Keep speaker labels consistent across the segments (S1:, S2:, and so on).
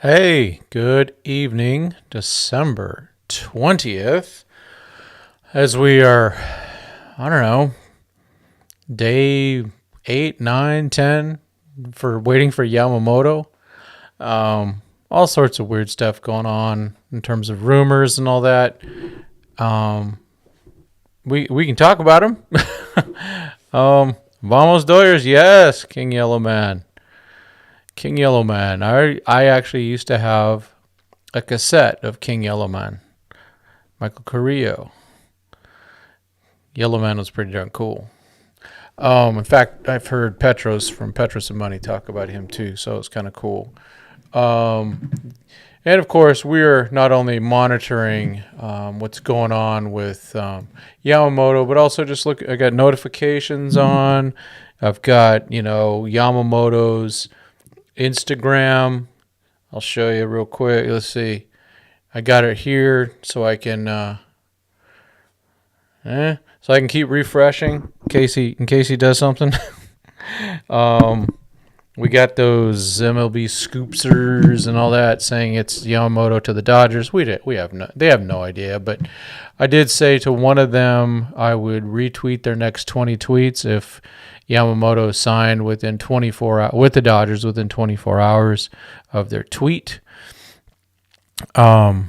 S1: Hey, good evening, December 20th. As we are, I don't know, day 8, 9, 10 for waiting for Yamamoto. All sorts of weird stuff going on in terms of rumors and all that. We can talk about them. Vamos Doyers, yes, King Yellowman. King Yellowman. I actually used to have a cassette of King Yellowman. Michael Carrillo. Yellowman was pretty darn cool. In fact, I've heard Petros from Petros and Money talk about him too, so it's kind of cool. And of course, we're not only monitoring what's going on with Yamamoto, but also just I got notifications on. I've got, Yamamoto's Instagram. I'll show you real quick. Let's see. I got it here so I can keep refreshing in case he does something. We got those MLB scoopsers and all that saying it's Yamamoto to the Dodgers. They have no idea, but I did say to one of them I would retweet their next 20 tweets if Yamamoto signed within 24 hours with the Dodgers within 24 hours of their tweet. Mr.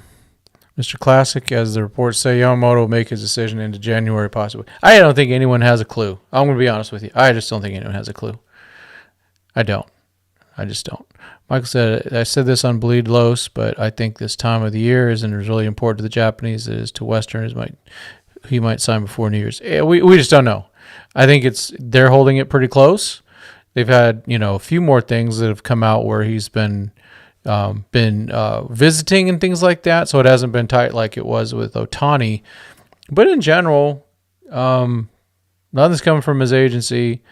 S1: Classic, as the reports say, Yamamoto will make his decision into January possibly. I don't think anyone has a clue. I'm going to be honest with you. I just don't think anyone has a clue. I just don't. Michael said, I said this on Bleed Los, but I think this time of the year isn't as really important to the Japanese as to Westerners. He might sign before New Year's. We just don't know. I think they're holding it pretty close. They've had, a few more things that have come out where he's been visiting and things like that, so it hasn't been tight like it was with Ohtani. But in general, nothing's coming from his agency.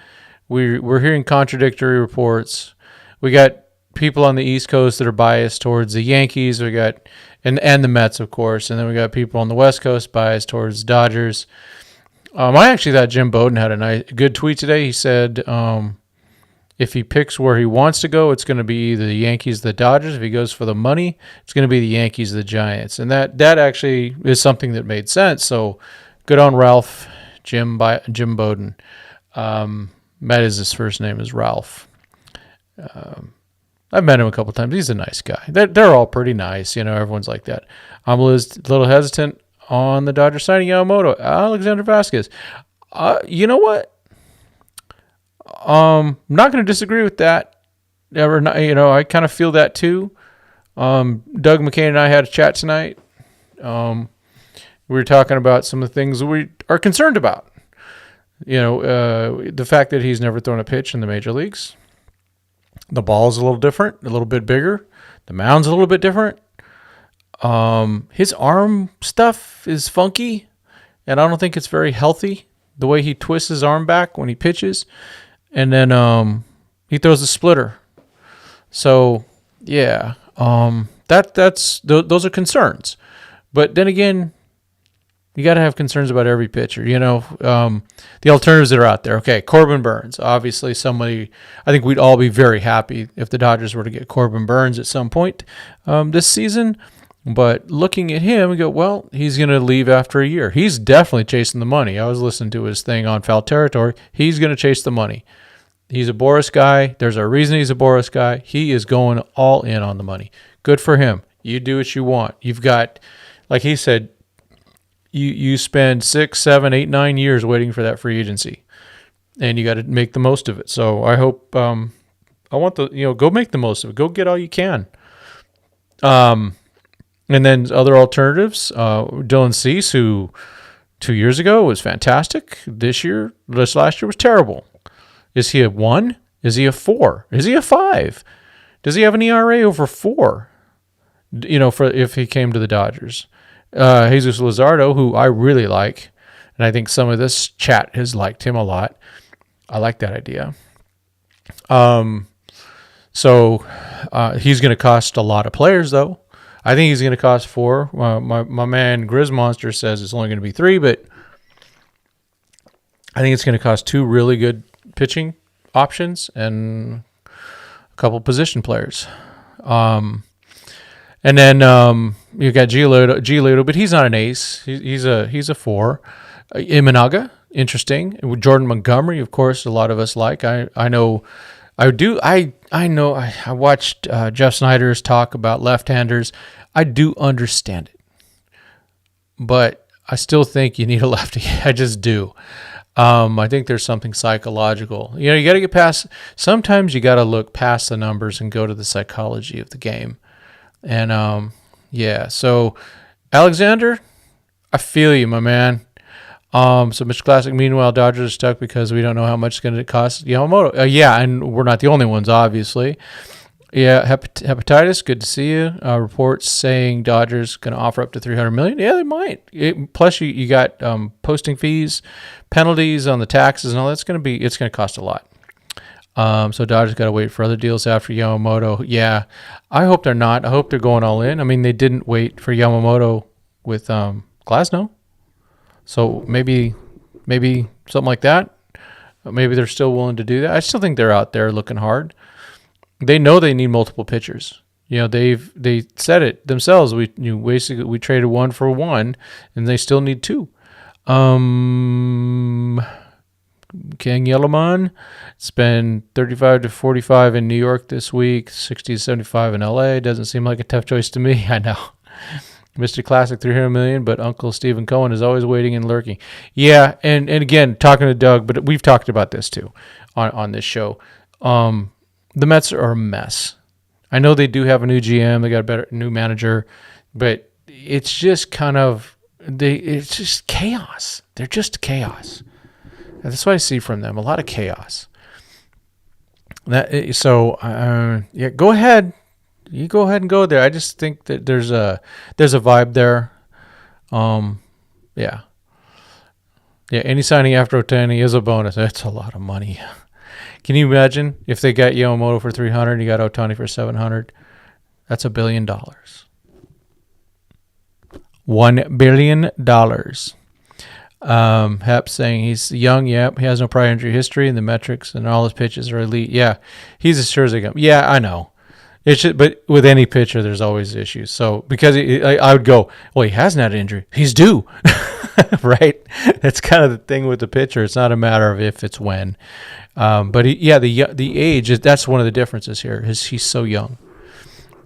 S1: We're hearing contradictory reports. We got people on the East Coast that are biased towards the Yankees. We got and the Mets, of course, and then we got people on the West Coast biased towards Dodgers. I actually thought Jim Bowden had a good tweet today. He said if he picks where he wants to go, it's going to be either the Yankees or the Dodgers. If he goes for the money, it's going to be the Yankees or the Giants. And that actually is something that made sense. So good on Ralph, Jim Bowden. Matt is his first name is Ralph. I've met him a couple times. He's a nice guy. They're all pretty nice. Everyone's like that. I'm a little hesitant on the Dodgers signing Yamamoto. Alexander Vasquez. You know what? I'm not going to disagree with that. I kind of feel that too. Doug McCain and I had a chat tonight. We were talking about some of the things we are concerned about. The fact that he's never thrown a pitch in the major leagues. The ball's a little different, a little bit bigger. The mound's a little bit different. His arm stuff is funky, and I don't think it's very healthy, the way he twists his arm back when he pitches. And then he throws a splitter. So, yeah, those are concerns. But then again, you got to have concerns about every pitcher. The alternatives that are out there. Okay, Corbin Burns, obviously somebody. I think we'd all be very happy if the Dodgers were to get Corbin Burns at some point this season. But looking at him, we go, well, he's going to leave after a year. He's definitely chasing the money. I was listening to his thing on Foul Territory. He's going to chase the money. He's a Boris guy. There's a reason he's a Boris guy. He is going all in on the money. Good for him. You do what you want. You've got, like he said, you spend 6, 7, 8, 9 years waiting for that free agency, and you got to make the most of it. So I hope I want go make the most of it. Go get all you can. And then other alternatives, Dylan Cease, who 2 years ago was fantastic. This last year was terrible. Is he a 1? Is he a 4? Is he a 5? Does he have an ERA over 4? For if he came to the Dodgers. Jesus Luzardo, who I really like, and I think some of this chat has liked him a lot. I like that idea. So he's going to cost a lot of players, though. I think he's going to cost 4. My man Grizz Monster says it's only going to be 3, but I think it's going to cost 2 really good pitching options and a couple position players. And then you got Giolito, but he's not an ace. He's a 4. Imanaga, interesting. Jordan Montgomery, of course, a lot of us like. I know. I watched Jeff Snyder's talk about left-handers. I do understand it, but I still think you need a lefty. I just do. I think there's something psychological. You got to get past. Sometimes you got to look past the numbers and go to the psychology of the game. And so Alexander, I feel you, my man. So Mr. Classic, meanwhile, Dodgers are stuck because we don't know how much it's going to cost Yamamoto. And we're not the only ones, obviously. Yeah, hepatitis, good to see you. Reports saying Dodgers going to offer up to $300 million. Yeah, they might. Plus, you got posting fees, penalties on the taxes, and all that's going to cost a lot. So Dodgers got to wait for other deals after Yamamoto. Yeah, I hope they're not. I hope they're going all in. I mean, they didn't wait for Yamamoto with Glasnow. So maybe something like that. Maybe they're still willing to do that. I still think they're out there looking hard. They know they need multiple pitchers. They said it themselves. We traded 1 for 1, and they still need 2. King Yellowman, it's been 35 to 45 in New York this week, 60 to 75 in LA. Doesn't seem like a tough choice to me. I know. Mr. Classic, $300 million, but Uncle Stephen Cohen is always waiting and lurking. Yeah, and again, talking to Doug, but we've talked about this too on this show. The Mets are a mess. I know they do have a new GM, they got a better new manager, but it's just it's just chaos. They're just chaos. And that's what I see from them, a lot of chaos. Go ahead. You go ahead and go there. I just think that there's a vibe there. Yeah. Any signing after Ohtani is a bonus. That's a lot of money. Can you imagine if they got Yamamoto for $300 and you got Ohtani for $700? That's $1 billion. $1 billion. Hep saying he's young. Yep, he has no prior injury history, and the metrics and all his pitches are elite. Yeah, he's as sure as they come. Yeah, I know. But with any pitcher, there's always issues. So because I would go, well, he hasn't had an injury. He's due, right? That's kind of the thing with the pitcher. It's not a matter of if, it's when. But the age that's one of the differences here. He's so young,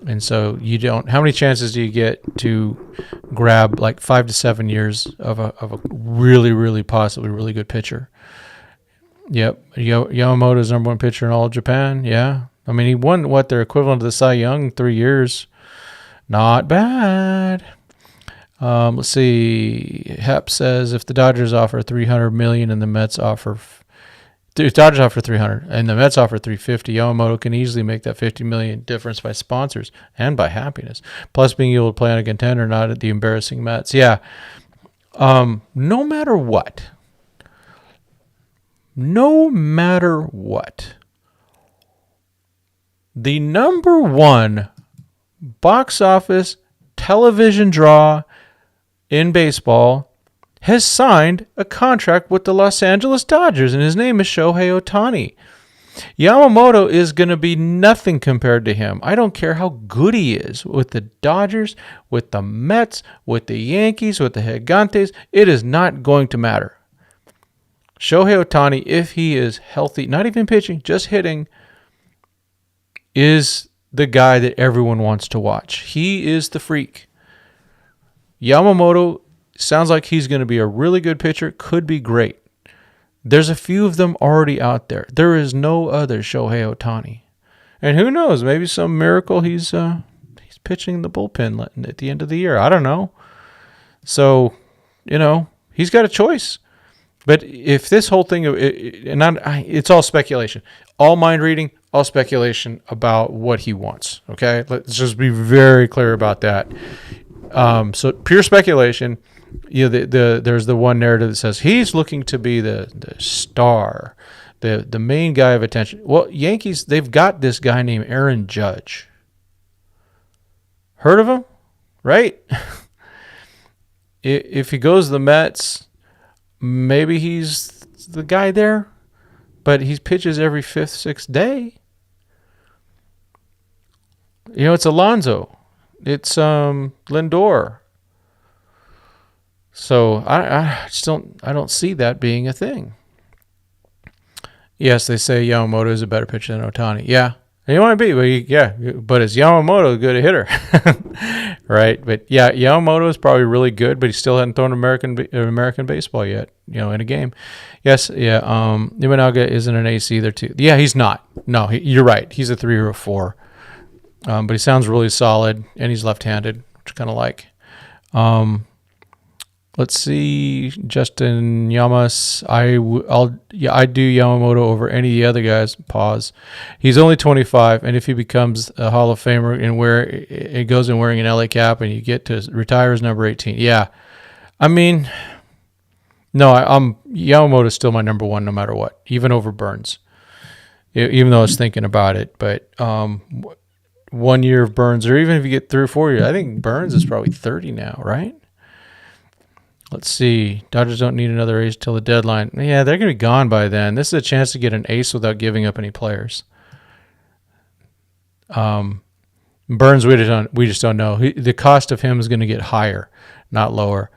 S1: and so you don't. How many chances do you get to grab like 5 to 7 years of a really, really possibly really good pitcher? Yep, Yamamoto's number 1 pitcher in all of Japan. Yeah. I mean, he won their equivalent to the Cy Young 3 years. Not bad. Let's see. Hep says if the Dodgers offer $300 million and the Mets offer, if Dodgers offer $300 and the Mets offer $350, Yamamoto can easily make that $50 million difference by sponsors and by happiness. Plus, being able to play on a contender, not at the embarrassing Mets. Yeah. No matter what. The number 1 box office television draw in baseball has signed a contract with the Los Angeles Dodgers, and his name is Shohei Ohtani. Yamamoto is going to be nothing compared to him. I don't care how good he is with the Dodgers, with the Mets, with the Yankees, with the Gigantes. It is not going to matter. Shohei Ohtani, if he is healthy, not even pitching, just hitting, is the guy that everyone wants to watch. He is the freak. Yamamoto sounds like he's going to be a really good pitcher, could be great. There's a few of them already out there. There is no other Shohei Ohtani. And who knows, maybe some miracle he's pitching the bullpen at the end of the year. I don't know. So, he's got a choice. But if this whole thing, it's all speculation, all mind reading, all speculation about what he wants. Okay, let's just be very clear about that. So pure speculation. There's the one narrative that says he's looking to be the star, the main guy of attention. Well, Yankees, they've got this guy named Aaron Judge. Heard of him? Right? If he goes to the Mets, maybe he's the guy there. but he pitches every fifth, sixth day. It's Alonso. It's Lindor. So I just don't see that being a thing. Yes, they say Yamamoto is a better pitcher than Ohtani. Yeah, and you want to be, but is Yamamoto a good hitter? Right? But yeah, Yamamoto is probably really good, but he still hadn't thrown American baseball yet, in a game. Yes, yeah. Imanaga isn't an ace either, too. Yeah, he's not. No, you're right. He's a 3 or a 4. But he sounds really solid, and he's left-handed, which I kind of like. Let's see, Justin Yamas. I do Yamamoto over any of the other guys. Pause. He's only 25, and if he becomes a Hall of Famer and it goes in wearing an LA cap, and you get to retire as number 18, yeah. I mean, no, I'm Yamamoto's still my number 1 no matter what, even over Burns. Even though I was thinking about it, but 1 year of Burns, or even if you get 3 or 4 years, I think Burns is probably 30 now, right? Let's see. Dodgers don't need another ace till the deadline. Yeah, they're going to be gone by then. This is a chance to get an ace without giving up any players. Burns, we just don't know. The cost of him is going to get higher, not lower.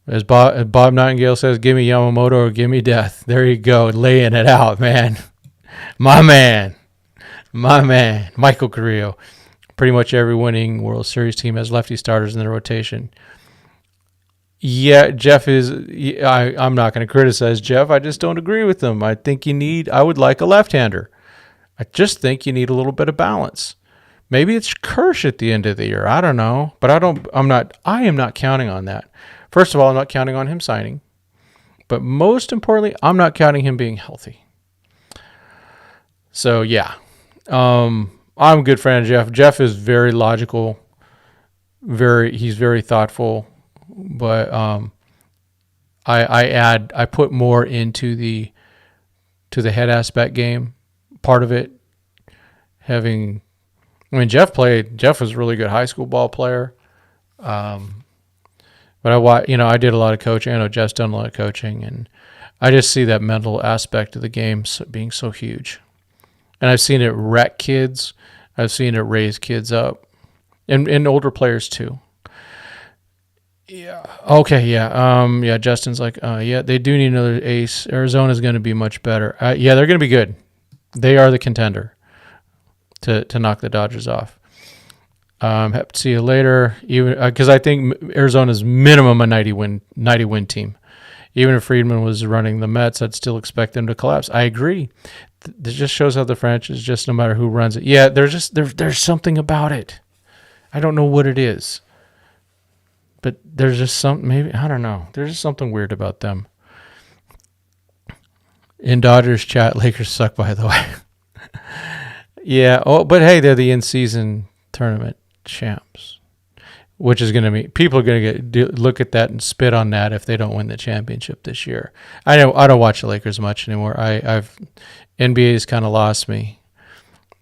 S1: As Bob Nightingale says, give me Yamamoto or give me death. There you go, laying it out, man. My man, Michael Carrillo. Pretty much every winning World Series team has lefty starters in their rotation. Yeah, Jeff is. I'm not going to criticize Jeff. I just don't agree with him. I would like a left-hander. I just think you need a little bit of balance. Maybe it's Kirsch at the end of the year. I don't know, but I am not counting on that. First of all, I'm not counting on him signing, but most importantly, I'm not counting him being healthy. So yeah, I'm a good friend of Jeff. Jeff is very logical. He's very thoughtful. But I put more into the head aspect game part of it. Jeff was a really good high school ball player. But I did a lot of coaching. I know Jeff's done a lot of coaching, and I just see that mental aspect of the game being so huge. And I've seen it wreck kids. I've seen it raise kids up, and older players too. Yeah. Okay. Yeah. Justin's like, they do need another ace. Arizona's going to be much better. Yeah, they're going to be good. They are the contender to knock the Dodgers off. Have to see you later. Even because I think Arizona's minimum a 90 win team. Even if Friedman was running the Mets, I'd still expect them to collapse. I agree. This just shows how the franchise, just no matter who runs it. Yeah, there's something about it. I don't know what it is. But there's just I don't know. There's just something weird about them. In Dodgers chat, Lakers suck, by the way. Yeah. Oh, but hey, they're the in-season tournament champs, which is going to be, people are going to look at that and spit on that if they don't win the championship this year. I don't watch the Lakers much anymore. NBA's kind of lost me.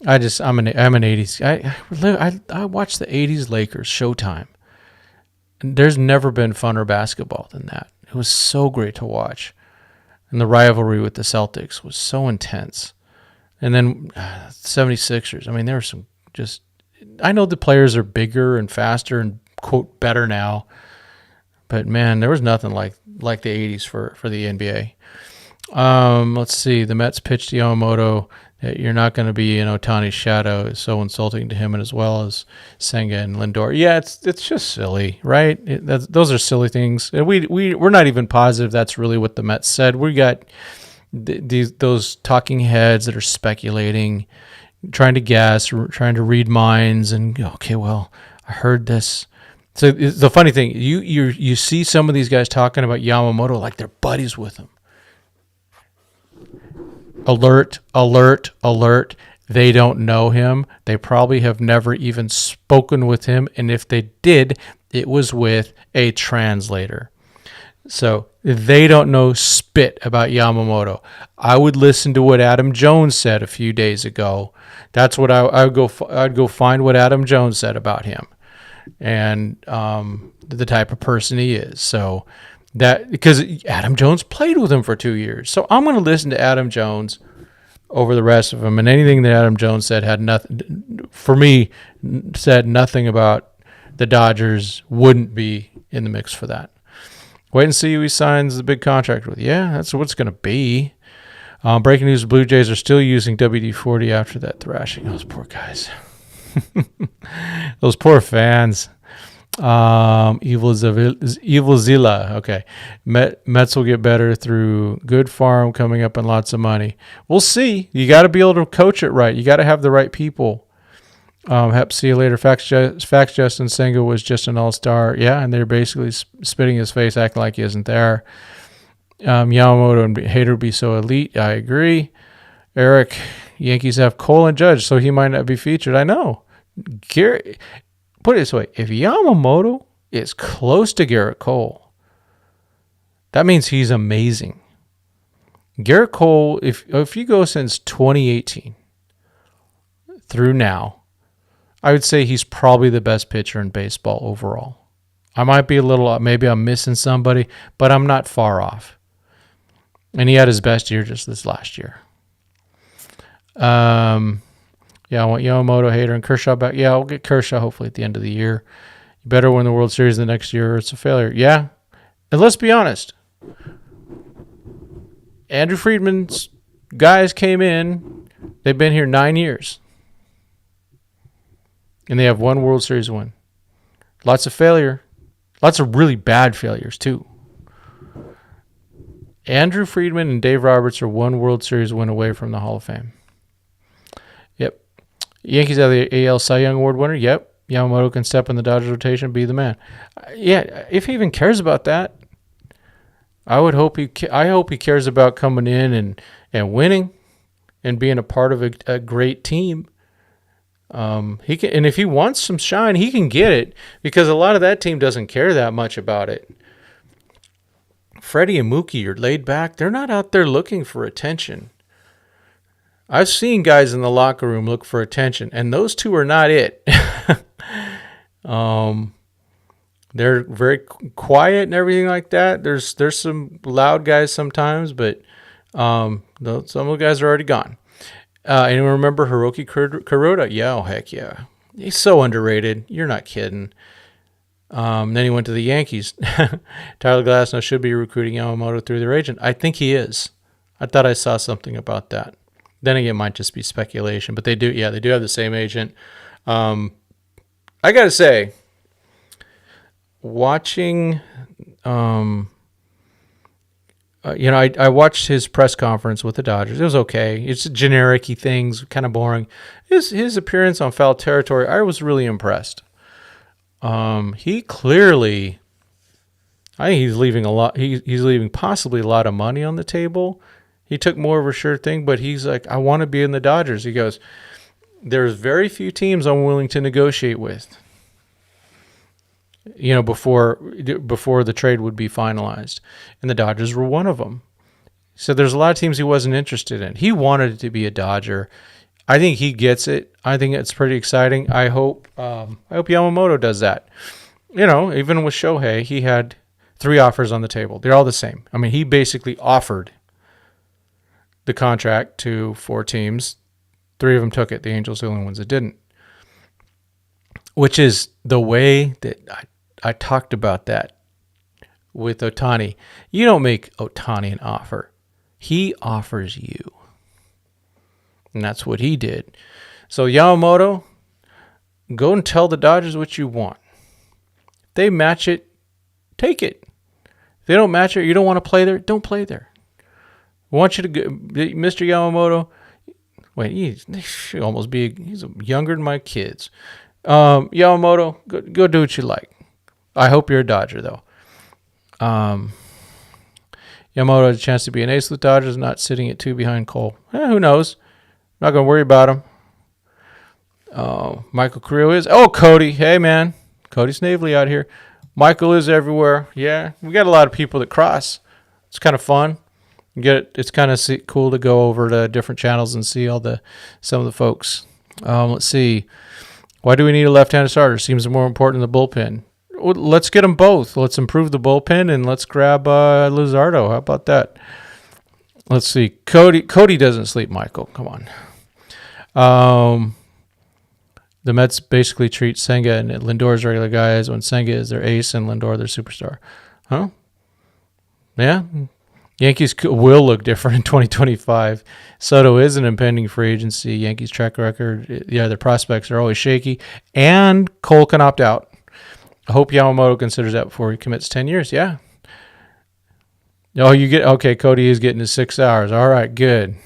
S1: I'm an 80s. I watch the 80s Lakers Showtime. There's never been funner basketball than that. It was so great to watch. And the rivalry with the Celtics was so intense. And then 76ers. I mean, there were some just... I know the players are bigger and faster and, quote, better now. But, man, there was nothing like the 80s for the NBA. Let's see. The Mets pitched Yamamoto. You're not going to be in Ohtani's shadow. It's so insulting to him, and as well as Senga and Lindor. Yeah, it's just silly, right? Those are silly things. We're not even positive that's really what the Mets said. We got those talking heads that are speculating, trying to guess, trying to read minds, and okay, well, I heard this. So the funny thing, you see some of these guys talking about Yamamoto like they're buddies with him. Alert, alert, alert. They don't know him. They probably have never even spoken with him. And if they did, it was with a translator. So they don't know spit about Yamamoto. I would listen to what Adam Jones said a few days ago. That's what I'd go find what Adam Jones said about him and the type of person he is. So that, because Adam Jones played with him for 2 years. So I'm going to listen to Adam Jones over the rest of them. And anything that Adam Jones said had nothing, for me, said nothing about the Dodgers wouldn't be in the mix for that. Wait and see who he signs the big contract with. Yeah, that's what it's going to be. Breaking news, the Blue Jays are still using WD-40 after that thrashing. Those poor guys. Those poor fans. Evil Zilla. Okay. Mets will get better through good farm coming up and lots of money. We'll see. You got to be able to coach it right. You got to have the right people. See you later. Facts Justin Senga was just an all-star. Yeah, and they're basically spitting his face, acting like he isn't there. Yamamoto and Hader would be so elite. I agree. Eric, Yankees have Cole and Judge, so he might not be featured. I know. Garrett, put it this way. If Yamamoto is close to Garrett Cole, that means he's amazing. Garrett Cole, if you go since 2018 through now, I would say he's probably the best pitcher in baseball overall. I might be maybe I'm missing somebody, but I'm not far off. And he had his best year just this last year. I want Yamamoto, Hader, and Kershaw back. Yeah, I'll get Kershaw hopefully at the end of the year. You better win the World Series the next year or it's a failure. Yeah. And let's be honest. Andrew Friedman's guys came in. They've been here 9 years. And they have one World Series win. Lots of failure. Lots of really bad failures, too. Andrew Friedman and Dave Roberts are one World Series win away from the Hall of Fame. Yep. Yankees have the AL Cy Young Award winner. Yep. Yamamoto can step in the Dodgers rotation, be the man. Yeah, if he even cares about that, I hope he cares about coming in and winning and being a part of a great team. He can, and if he wants some shine, he can get it because a lot of that team doesn't care that much about it. Freddie and Mookie are laid back. They're not out there looking for attention. I've seen guys in the locker room look for attention, and those two are not it. They're very quiet and everything like that. There's some loud guys sometimes, but some of the guys are already gone. Anyone remember Hiroki Kuroda? Yeah, oh, heck yeah. He's so underrated. You're not kidding. Then he went to the Yankees. Tyler Glasnow should be recruiting Yamamoto through their agent. I think he is. I thought I saw something about that. Then again, it might just be speculation, but they do have the same agent. I got to say, watching, I watched his press conference with the Dodgers. It was okay. It's generic-y things, kind of boring. His appearance on Foul Territory, I was really impressed. He clearly, I think he's leaving a lot. He's leaving possibly a lot of money on the table. He took more of a sure thing, but he's like, I want to be in the Dodgers. He goes, there's very few teams I'm willing to negotiate with. Before the trade would be finalized, and the Dodgers were one of them. So there's a lot of teams he wasn't interested in. He wanted to be a Dodger. I think he gets it. I think it's pretty exciting. I hope Yamamoto does that. Even with Shohei, he had 3 offers on the table. They're all the same. I mean, he basically offered the contract to 4 teams. 3 of them took it. The Angels are the only ones that didn't. Which is the way that I talked about that with Ohtani. You don't make Ohtani an offer. He offers you. And that's what he did. So Yamamoto, go and tell the Dodgers what you want. If they match it, take it. If they don't match it, you don't want to play there, don't play there. I want you to go, Mr. Yamamoto. Wait, he's younger than my kids. Yamamoto, go do what you like. I hope you're a Dodger, though. Yamamoto has a chance to be an ace with the Dodgers, not sitting at 2 behind Cole. Who knows? Not going to worry about him. Michael Carrillo is. Oh, Cody. Hey, man. Cody Snavely out here. Michael is everywhere. Yeah, we got a lot of people that cross. It's kind of fun. It's kind of cool to go over to different channels and see some of the folks. Let's see. Why do we need a left-handed starter? Seems more important than the bullpen. Well, let's get them both. Let's improve the bullpen and let's grab Luzardo. How about that? Let's see. Cody doesn't sleep, Michael. Come on. The Mets basically treat Senga and Lindor as regular guys when Senga is their ace and Lindor their superstar. Huh? Yeah. Yankees will look different in 2025. Soto is an impending free agency. Yankees track record, yeah, their prospects are always shaky. And Cole can opt out. I hope Yamamoto considers that before he commits 10 years. Yeah. Oh, okay, Cody is getting his 6 hours. All right, good.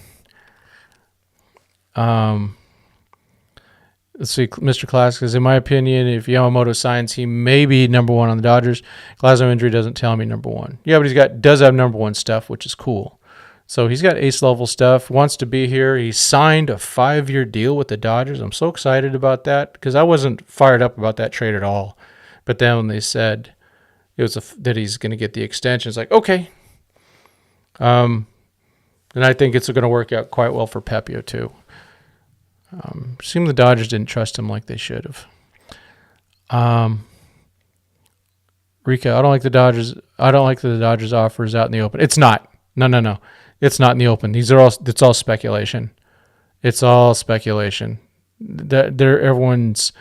S1: Let's see, Mr. Classic says, in my opinion, if Yamamoto signs, he may be number one on the Dodgers. Glasnow injury doesn't tell me number one. Yeah, but does have number one stuff, which is cool. So he's got ace level stuff, wants to be here. He signed a 5-year deal with the Dodgers. I'm so excited about that because I wasn't fired up about that trade at all. But then when they said that he's going to get the extension, it's like, okay. And I think it's going to work out quite well for Pepio too. Seemed the Dodgers didn't trust him like they should have. Rika, I don't like the Dodgers. I don't like the Dodgers offers out in the open. It's not. No. It's not in the open. It's all speculation. It's all speculation. There's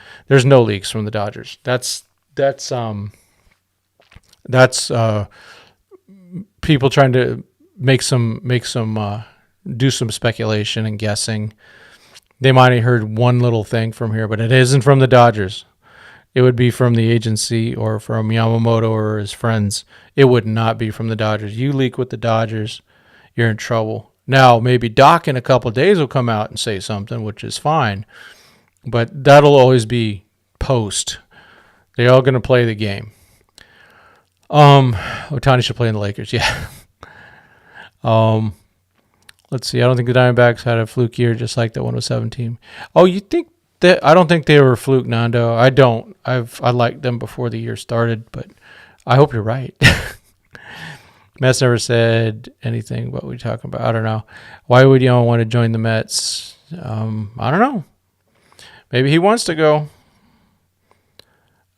S1: no leaks from the Dodgers. That's people trying to do some speculation and guessing. They might have heard one little thing from here, but it isn't from the Dodgers. It would be from the agency or from Yamamoto or his friends. It would not be from the Dodgers. You leak with the Dodgers, you're in trouble. Now, maybe Doc in a couple of days will come out and say something, which is fine, but that'll always be post. They're all going to play the game. Ohtani should play in the Lakers, yeah. Let's see. I don't think the Diamondbacks had a fluke year just like that 107 team. Oh, you think that? I don't think they were a fluke, Nando. I don't. I liked them before the year started, but I hope you're right. Mets never said anything. What we talking about? I don't know. Why would you want to join the Mets? I don't know. Maybe he wants to go.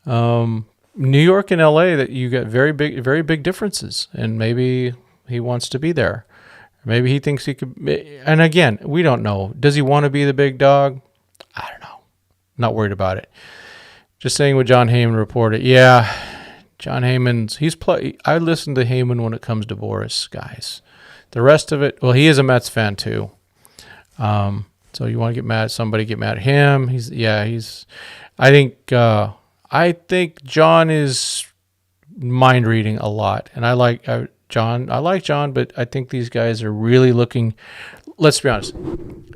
S1: New York and LA, that you got very big differences, and maybe he wants to be there. Maybe he thinks he could. And again, we don't know. Does he want to be the big dog? I don't know. Not worried about it. Just saying what John Heyman reported. Yeah, John Heyman's. I listen to Heyman when it comes to Boris, guys. The rest of it, well, he is a Mets fan too. So you want to get mad at somebody, get mad at him. I think John is mind reading a lot, and I like John, but I think these guys are really looking. Let's be honest,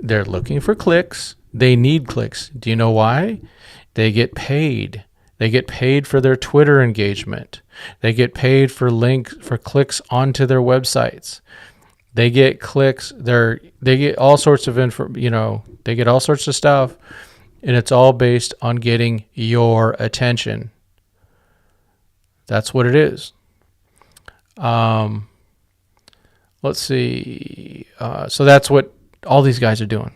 S1: they're looking for clicks. They need clicks. Do you know why? They get paid. They get paid for their Twitter engagement. They get paid for clicks onto their websites. They get clicks. They get all sorts of they get all sorts of stuff, and it's all based on getting your attention. That's what it is. Let's see. So that's what all these guys are doing.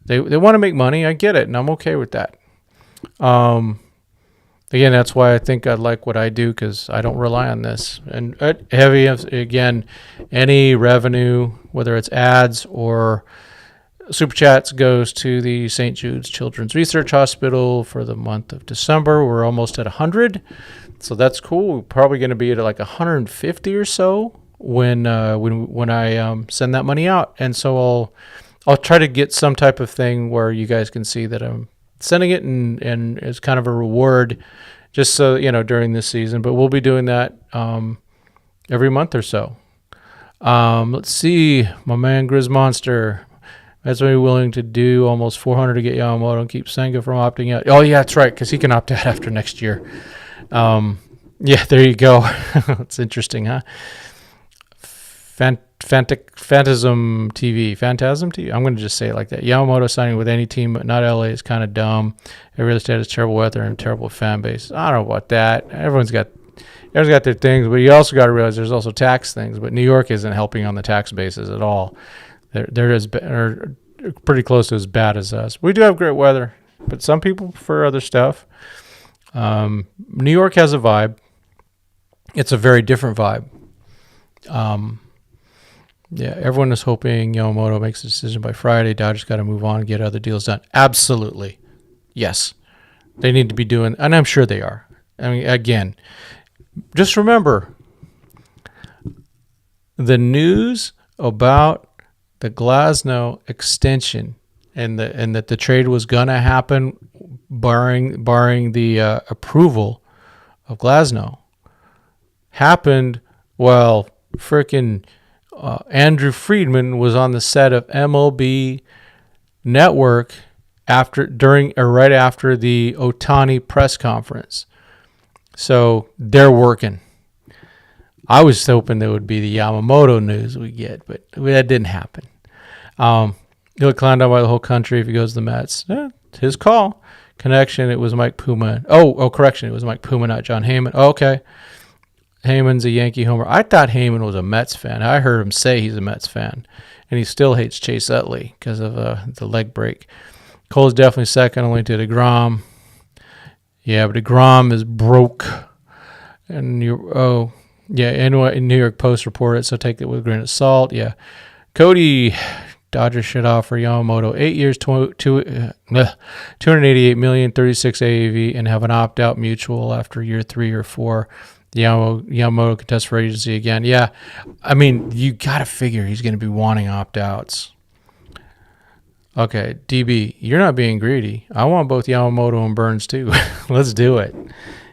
S1: They want to make money. I get it, and I'm okay with that. Again, that's why I think I like what I do, because I don't rely on this. And again, any revenue, whether it's ads or Super Chats, goes to the St. Jude's Children's Research Hospital for the month of December. We're almost at 100. So that's cool. We're probably going to be at like 150 or so when I send that money out. And so I'll try to get some type of thing where you guys can see that I'm sending it, and it's kind of a reward, just so during this season. But we'll be doing that every month or so. Let's see, my man Grizz Monster. That's why we're willing to do almost 400 to get Yamamoto and keep Senga from opting out. Oh yeah, that's right, because he can opt out after next year. Yeah, there you go. It's interesting, huh? Phantasm TV. I'm going to just say it like that. Yamamoto signing with any team but not LA is kind of dumb. Every other state has terrible weather and terrible fan base. I don't know about that. Everyone's got their things, but you also got to realize there's also tax things. But New York isn't helping on the tax bases at all. They're pretty close to as bad as us. We do have great weather, but some people prefer other stuff. New York has a vibe. It's a very different vibe. Yeah, everyone is hoping Yamamoto makes a decision by Friday. Dodgers got to move on and get other deals done. Absolutely. Yes. They need to be doing, and I'm sure they are. I mean, again, just remember the news about the Glasnow extension and that the trade was going to happen barring the approval of Glasnow happened while frickin' Andrew Friedman was on the set of MLB Network right after the Ohtani press conference. So they're working. I was hoping there would be the Yamamoto news we get, but that didn't happen. He'll clowned out by the whole country if he goes to the Mets. It's his call. Connection, it was Mike Puma. Correction, it was Mike Puma, not John Heyman. Okay. Heyman's a Yankee homer. I thought Heyman was a Mets fan. I heard him say he's a Mets fan. And he still hates Chase Utley because of the leg break. Cole's definitely second, only to DeGrom. Yeah, but DeGrom is broke. And anyway, New York Post reported, so take it with a grain of salt. Yeah. Cody, Dodgers should offer Yamamoto 8 years, $288 million, 36 AAV, and have an opt-out mutual after year 3 or 4. Yamamoto contest for agency again. Yeah, I mean, you got to figure he's going to be wanting opt-outs. Okay, DB, you're not being greedy. I want both Yamamoto and Burns too. Let's do it.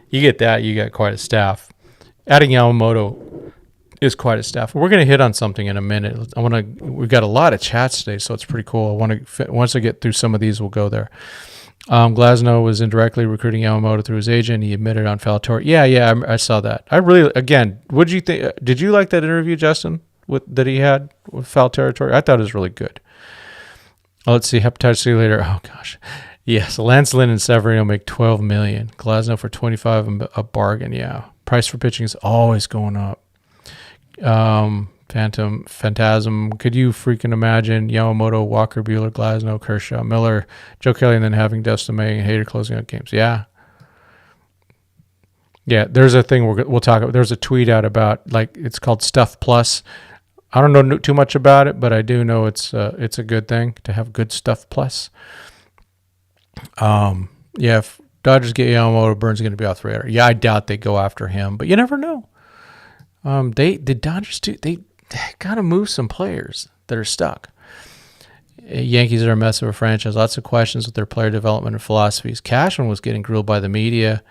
S1: You get that, you got quite a staff. Adding Yamamoto is quite a staff. We're going to hit on something in a minute. We've got a lot of chats today, so it's pretty cool. Once I get through some of these, we'll go there. Glasnow was indirectly recruiting Yamamoto through his agent. He admitted on Faltori. Yeah, I saw that. What did you think? Did you like that interview, Justin, that he had with Foul Territory? I thought it was really good. Let's see, hepatitis C later. Oh gosh, yes. Lance Lynn and Severino make $12 million. Glasnow for $25, a bargain. Yeah, price for pitching is always going up. Phantasm. Could you freaking imagine Yamamoto, Walker, Buehler, Glasnow, Kershaw, Miller, Joe Kelly, and then having Dustin May and Hader closing out games? Yeah. There's a thing we'll talk about. There's a tweet out about it's called Stuff Plus. I don't know too much about it, but I do know it's a good thing to have good Stuff Plus. If Dodgers get Yamamoto, Burns is going to be off the radar. Yeah, I doubt they go after him, but you never know. The Dodgers too. They got to move some players that are stuck. Yankees are a mess of a franchise. Lots of questions with their player development and philosophies. Cashman was getting grilled by the media.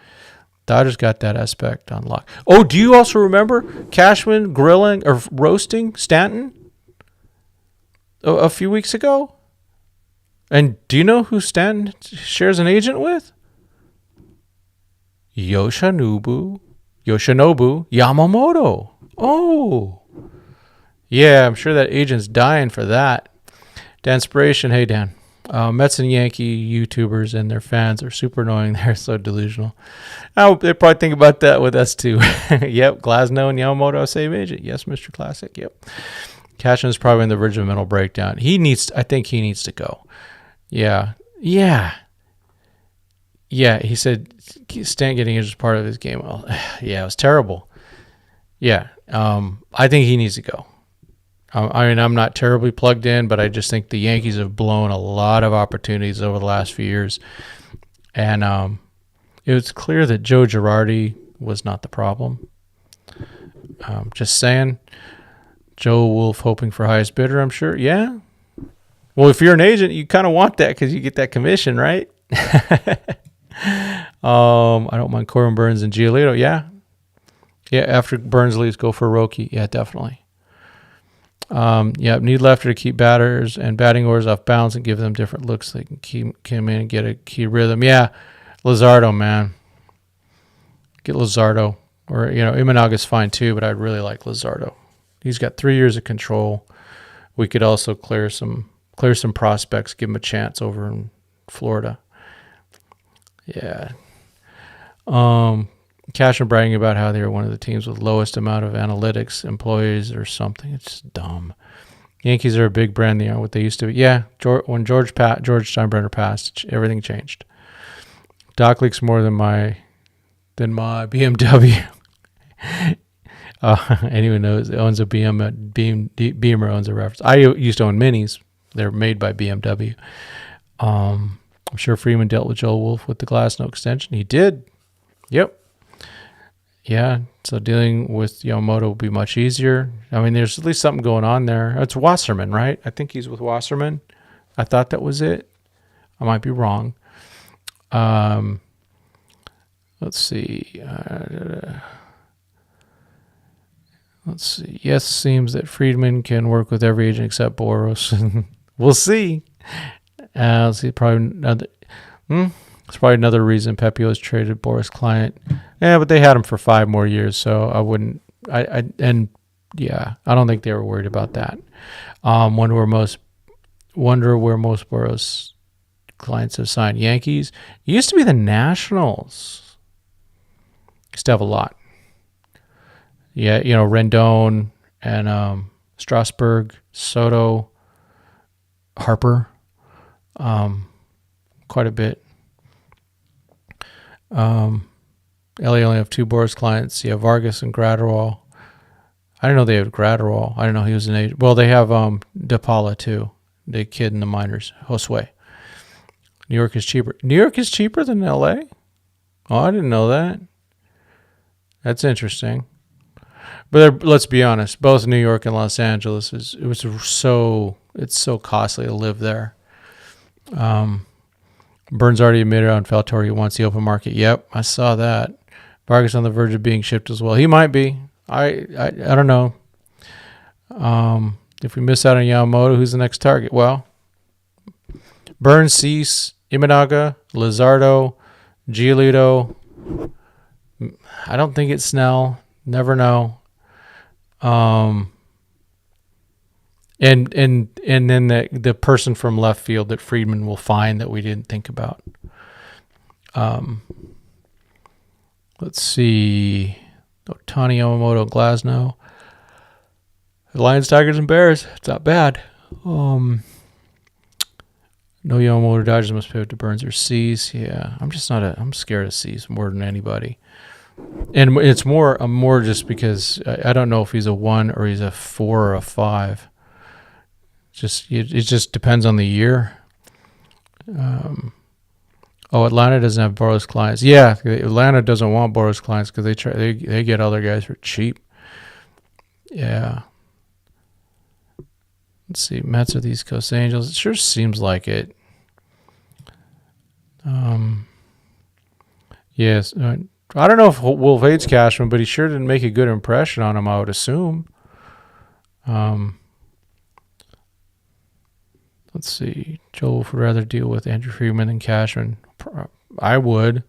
S1: Dodgers got that aspect on lock. Oh, do you also remember Cashman grilling or roasting Stanton a few weeks ago? And do you know who Stanton shares an agent with? Yoshinobu Yamamoto. Oh. Yeah, I'm sure that agent's dying for that. Danspiration, hey Dan. Mets and Yankee YouTubers and their fans are super annoying. They're so delusional. They probably think about that with us too. Yep, Glasnow and Yamamoto, same agent. Yes, Mr. Classic. Yep. Cashman is probably in the verge of a mental breakdown. I think he needs to go. Yeah. He said Stan getting injured is part of his game. Well, yeah, it was terrible. Yeah, I think he needs to go. I'm not terribly plugged in, but I just think the Yankees have blown a lot of opportunities over the last few years. And it was clear that Joe Girardi was not the problem. Just saying. Joe Wolf hoping for highest bidder, I'm sure. Yeah. Well, if you're an agent, you kind of want that because you get that commission, right? I don't mind Corbin, Burns, and Giolito. Yeah. After Burns leaves, go for Roki. Yeah, definitely. Need lefter to keep batters and batting orders off balance and give them different looks. They can come in and get a key rhythm. Yeah, Luzardo, man. Get Luzardo. Or, Imanaga's fine too, but I'd really like Luzardo. He's got 3 years of control. We could also clear some prospects, give him a chance over in Florida. Yeah. Cashman bragging about how they were one of the teams with lowest amount of analytics employees or something. It's just dumb. Yankees are a big brand. They aren't what they used to be. Yeah, when George Steinbrenner passed, everything changed. Doc leaks more than my BMW. Anyone knows owns a Beamer owns a reference. I used to own Minis. They're made by BMW. I'm sure Freeman dealt with Joel Wolf with the glass no extension. He did. Yep. Yeah. So dealing with Yamamoto will be much easier. I mean, there's at least something going on there. It's Wasserman, right? I think he's with Wasserman. I thought that was it. I might be wrong. Let's see. Let's see. Yes, seems that Friedman can work with every agent except Boros. We'll see. Let's see. Probably another. It's probably another reason Pepio has traded Boris' client. Yeah, but they had him for 5 more years, so I wouldn't. I don't think they were worried about that. Wonder where most Boros clients have signed. Yankees. It used to be the Nationals. Used to have a lot. Yeah, Rendon and Strasburg, Soto, Harper, quite a bit. LA only have 2 Boris clients. Yeah, Vargas and Graterol. I didn't know they had Graterol. I didn't know he was an agent. Well, they have DePaula too, the kid in the minors, Josue. New York is cheaper. New York is cheaper than LA? Oh, I didn't know that. That's interesting. But let's be honest, both New York and Los Angeles it's so costly to live there. Burns already admitted on Faltori he wants the open market. Yep, I saw that. Vargas on the verge of being shipped as well. He might be. I don't know. If we miss out on Yamamoto, who's the next target? Well, Burns, Cease, Imanaga, Lizardo, Giolito. I don't think it's Snell. Never know. And then the person from left field that Friedman will find that we didn't think about. Let's see. Ohtani, Yamamoto, Glasnow. The Lions, Tigers, and Bears. It's not bad. No Yamamoto, Dodgers must pivot to Burns or Cease. Yeah, I'm scared of Cease more than anybody. And it's more just because I don't know if he's a 1 or he's a 4 or a 5. It just depends on the year. Atlanta doesn't have Boros clients. Yeah, Atlanta doesn't want Boros clients because they get other guys for cheap. Yeah. Let's see. Mets are the East Coast Angels. It sure seems like it. Yes. I don't know if Wolf hates Cashman, but he sure didn't make a good impression on him, I would assume. Let's see. Joel Wolf would rather deal with Andrew Friedman than Cashman. I would.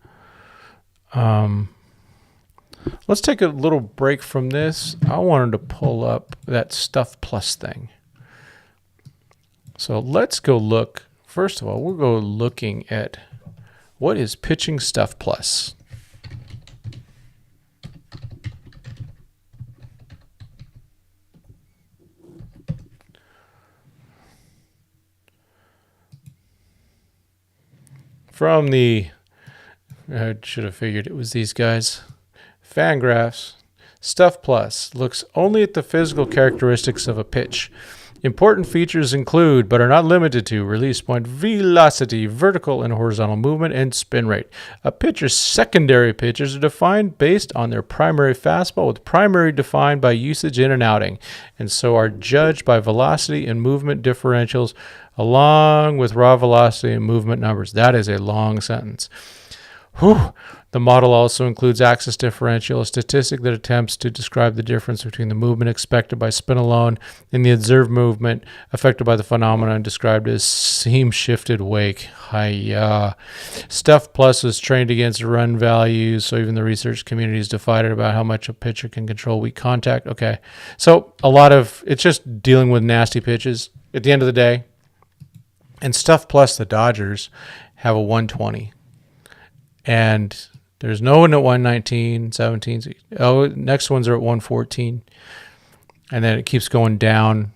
S1: Let's take a little break from this. I wanted to pull up that Stuff Plus thing. So let's go look. First of all, we'll go looking at what is Pitching Stuff Plus. From I should have figured it was these guys. Fangraphs. Stuff Plus looks only at the physical characteristics of a pitch. Important features include, but are not limited to, release point, velocity, vertical and horizontal movement, and spin rate. A pitcher's secondary pitches are defined based on their primary fastball, with primary defined by usage in an outing, and so are judged by velocity and movement differentials, along with raw velocity and movement numbers. That is a long sentence. Whew. The model also includes axis differential, a statistic that attempts to describe the difference between the movement expected by spin alone and the observed movement affected by the phenomenon described as seam-shifted wake. Hiya. Stuff Plus was trained against run values, so even the research community is divided about how much a pitcher can control weak contact. Okay, so it's just dealing with nasty pitches at the end of the day. And Stuff Plus, the Dodgers, have a 120. And there's no one at 119, 17. Oh, next ones are at 114. And then it keeps going down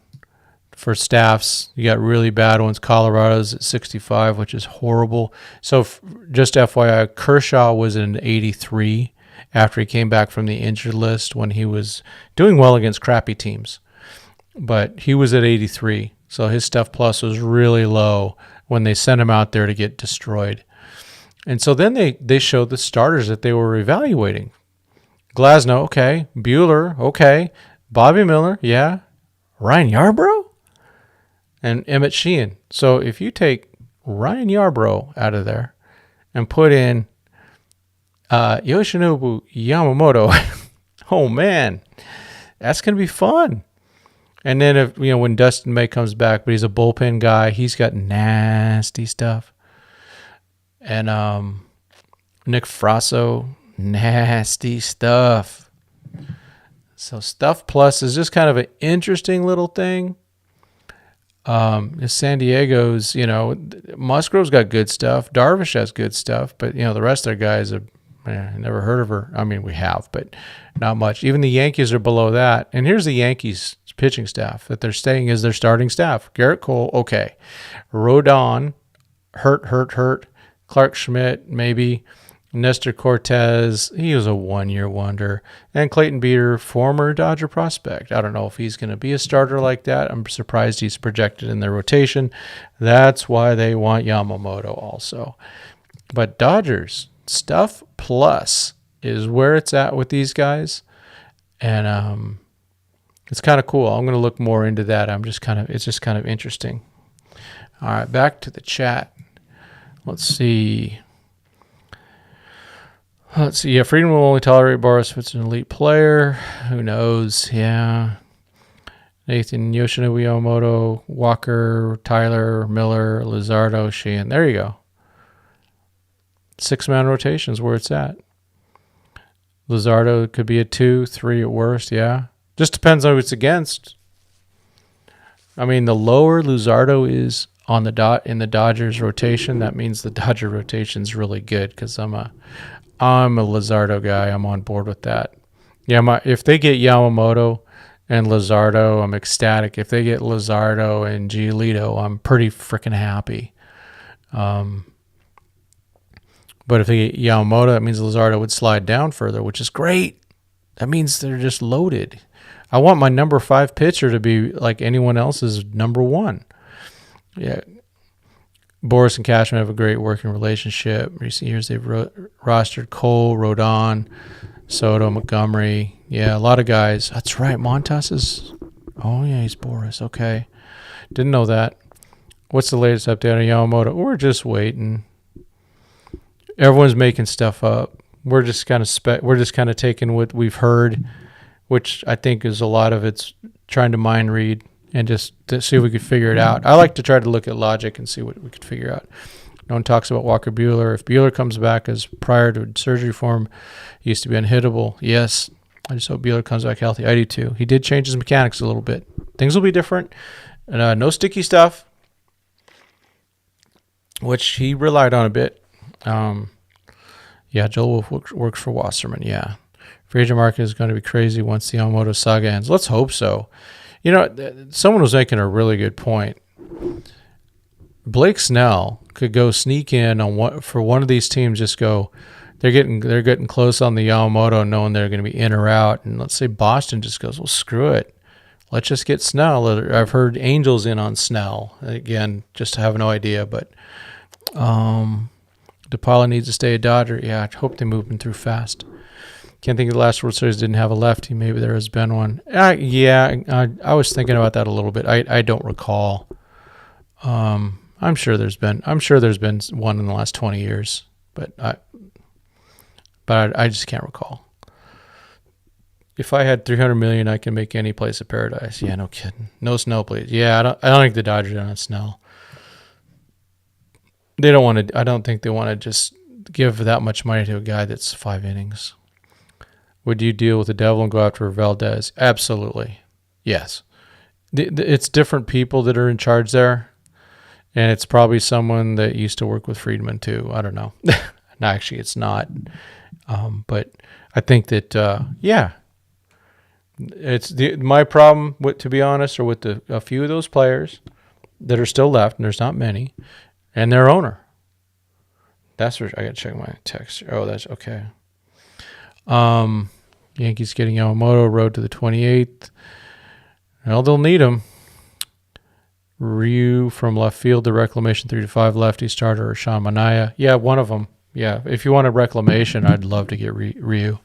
S1: for staffs. You got really bad ones. Colorado's at 65, which is horrible. So just FYI, Kershaw was an 83 after he came back from the injured list when he was doing well against crappy teams. But he was at 83, so his Stuff Plus was really low when they sent him out there to get destroyed. And so then they showed the starters that they were evaluating. Glasnow, okay. Buehler, okay. Bobby Miller, yeah. Ryan Yarbrough? And Emmett Sheehan. So if you take Ryan Yarbrough out of there and put in Yoshinobu Yamamoto, oh man, that's going to be fun. And then if when Dustin May comes back, but he's a bullpen guy, he's got nasty stuff. And Nick Frasso, nasty stuff. So Stuff Plus is just kind of an interesting little thing. San Diego's, Musgrove's got good stuff. Darvish has good stuff, but the rest of their guys have never heard of her. I mean, we have, but not much. Even the Yankees are below that. And here's the Yankees pitching staff that they're staying is their starting staff. Garrett Cole, okay. Rodon, hurt. Clark Schmidt, maybe. Nestor Cortez, he was a one-year wonder. And Clayton Beeter, former Dodger prospect. I don't know if he's going to be a starter like that. I'm surprised he's projected in their rotation. That's why they want Yamamoto also. But Dodgers, Stuff Plus is where it's at with these guys. And it's kind of cool. I'm going to look more into that. It's just kind of interesting. All right, back to the chat. Let's see. Yeah, Freedom will only tolerate Boris if it's an elite player. Who knows? Yeah. Nathan, Yoshinobu Yamamoto, Walker, Tyler, Miller, Luzardo, Sheehan. There you go. 6-man rotations where it's at. Luzardo could be a 2, 3 at worst, yeah. Just depends on who it's against. I mean, the lower Luzardo is on in the Dodgers rotation, that means the Dodger rotation's really good because I'm a Luzardo guy. I'm on board with that. Yeah, if they get Yamamoto and Luzardo, I'm ecstatic. If they get Luzardo and Giolito, I'm pretty freaking happy. But if they get Yamamoto, that means Luzardo would slide down further, which is great. That means they're just loaded. I want my number 5 pitcher to be like anyone else's number 1. Yeah, Boris and Cashman have a great working relationship. Recent years they've rostered Cole, Rodon, Soto, Montgomery. Yeah, a lot of guys. That's right. Montas is. Oh yeah, he's Boris. Okay, didn't know that. What's the latest update on Yamamoto? We're just waiting. Everyone's making stuff up. We're just kind of taking what we've heard, which I think is a lot of it's trying to mind read. And just to see if we could figure it out. I like to try to look at logic and see what we could figure out. No one talks about Walker Buehler. If Buehler comes back as prior to surgery form, he used to be unhittable. Yes, I just hope Buehler comes back healthy. I do too. He did change his mechanics a little bit. Things will be different. And no sticky stuff, which he relied on a bit. Yeah, Joel Wolf works for Wasserman. Yeah. Free agent market is going to be crazy once the Yamamoto saga ends. Let's hope so. Someone was making a really good point. Blake Snell could go sneak in on for one of these teams. Just go, they're getting close on the Yamamoto, knowing they're going to be in or out. And let's say Boston just goes, well, screw it, let's just get Snell. I've heard Angels in on Snell again. Just have no idea, but DePaula needs to stay a Dodger. Yeah, I hope they move him through fast. Can't think of the last World Series didn't have a lefty. Maybe there has been one. I was thinking about that a little bit. I don't recall. I'm sure there's been one in the last 20 years, but I just can't recall. If I had $300 million, I can make any place a paradise. Yeah, no kidding. No Snell, please. Yeah, I don't think the Dodgers are on Snell. They don't want to. I don't think they want to just give that much money to a guy that's 5 innings. Would you deal with the devil and go after Valdez? Absolutely. Yes. It's different people that are in charge there, and it's probably someone that used to work with Friedman too. I don't know. No, actually, it's not. But I think that, it's my problem, to be honest, or with a few of those players that are still left, and there's not many, and their owner. That's where I got to check my text. Oh, that's okay. Yankees getting Yamamoto, road to the 28th. Well, they'll need him. Ryu from left field, the reclamation 3-5 lefty starter, or Sean Manaea. Yeah, one of them. Yeah, if you want a reclamation, I'd love to get Ryu.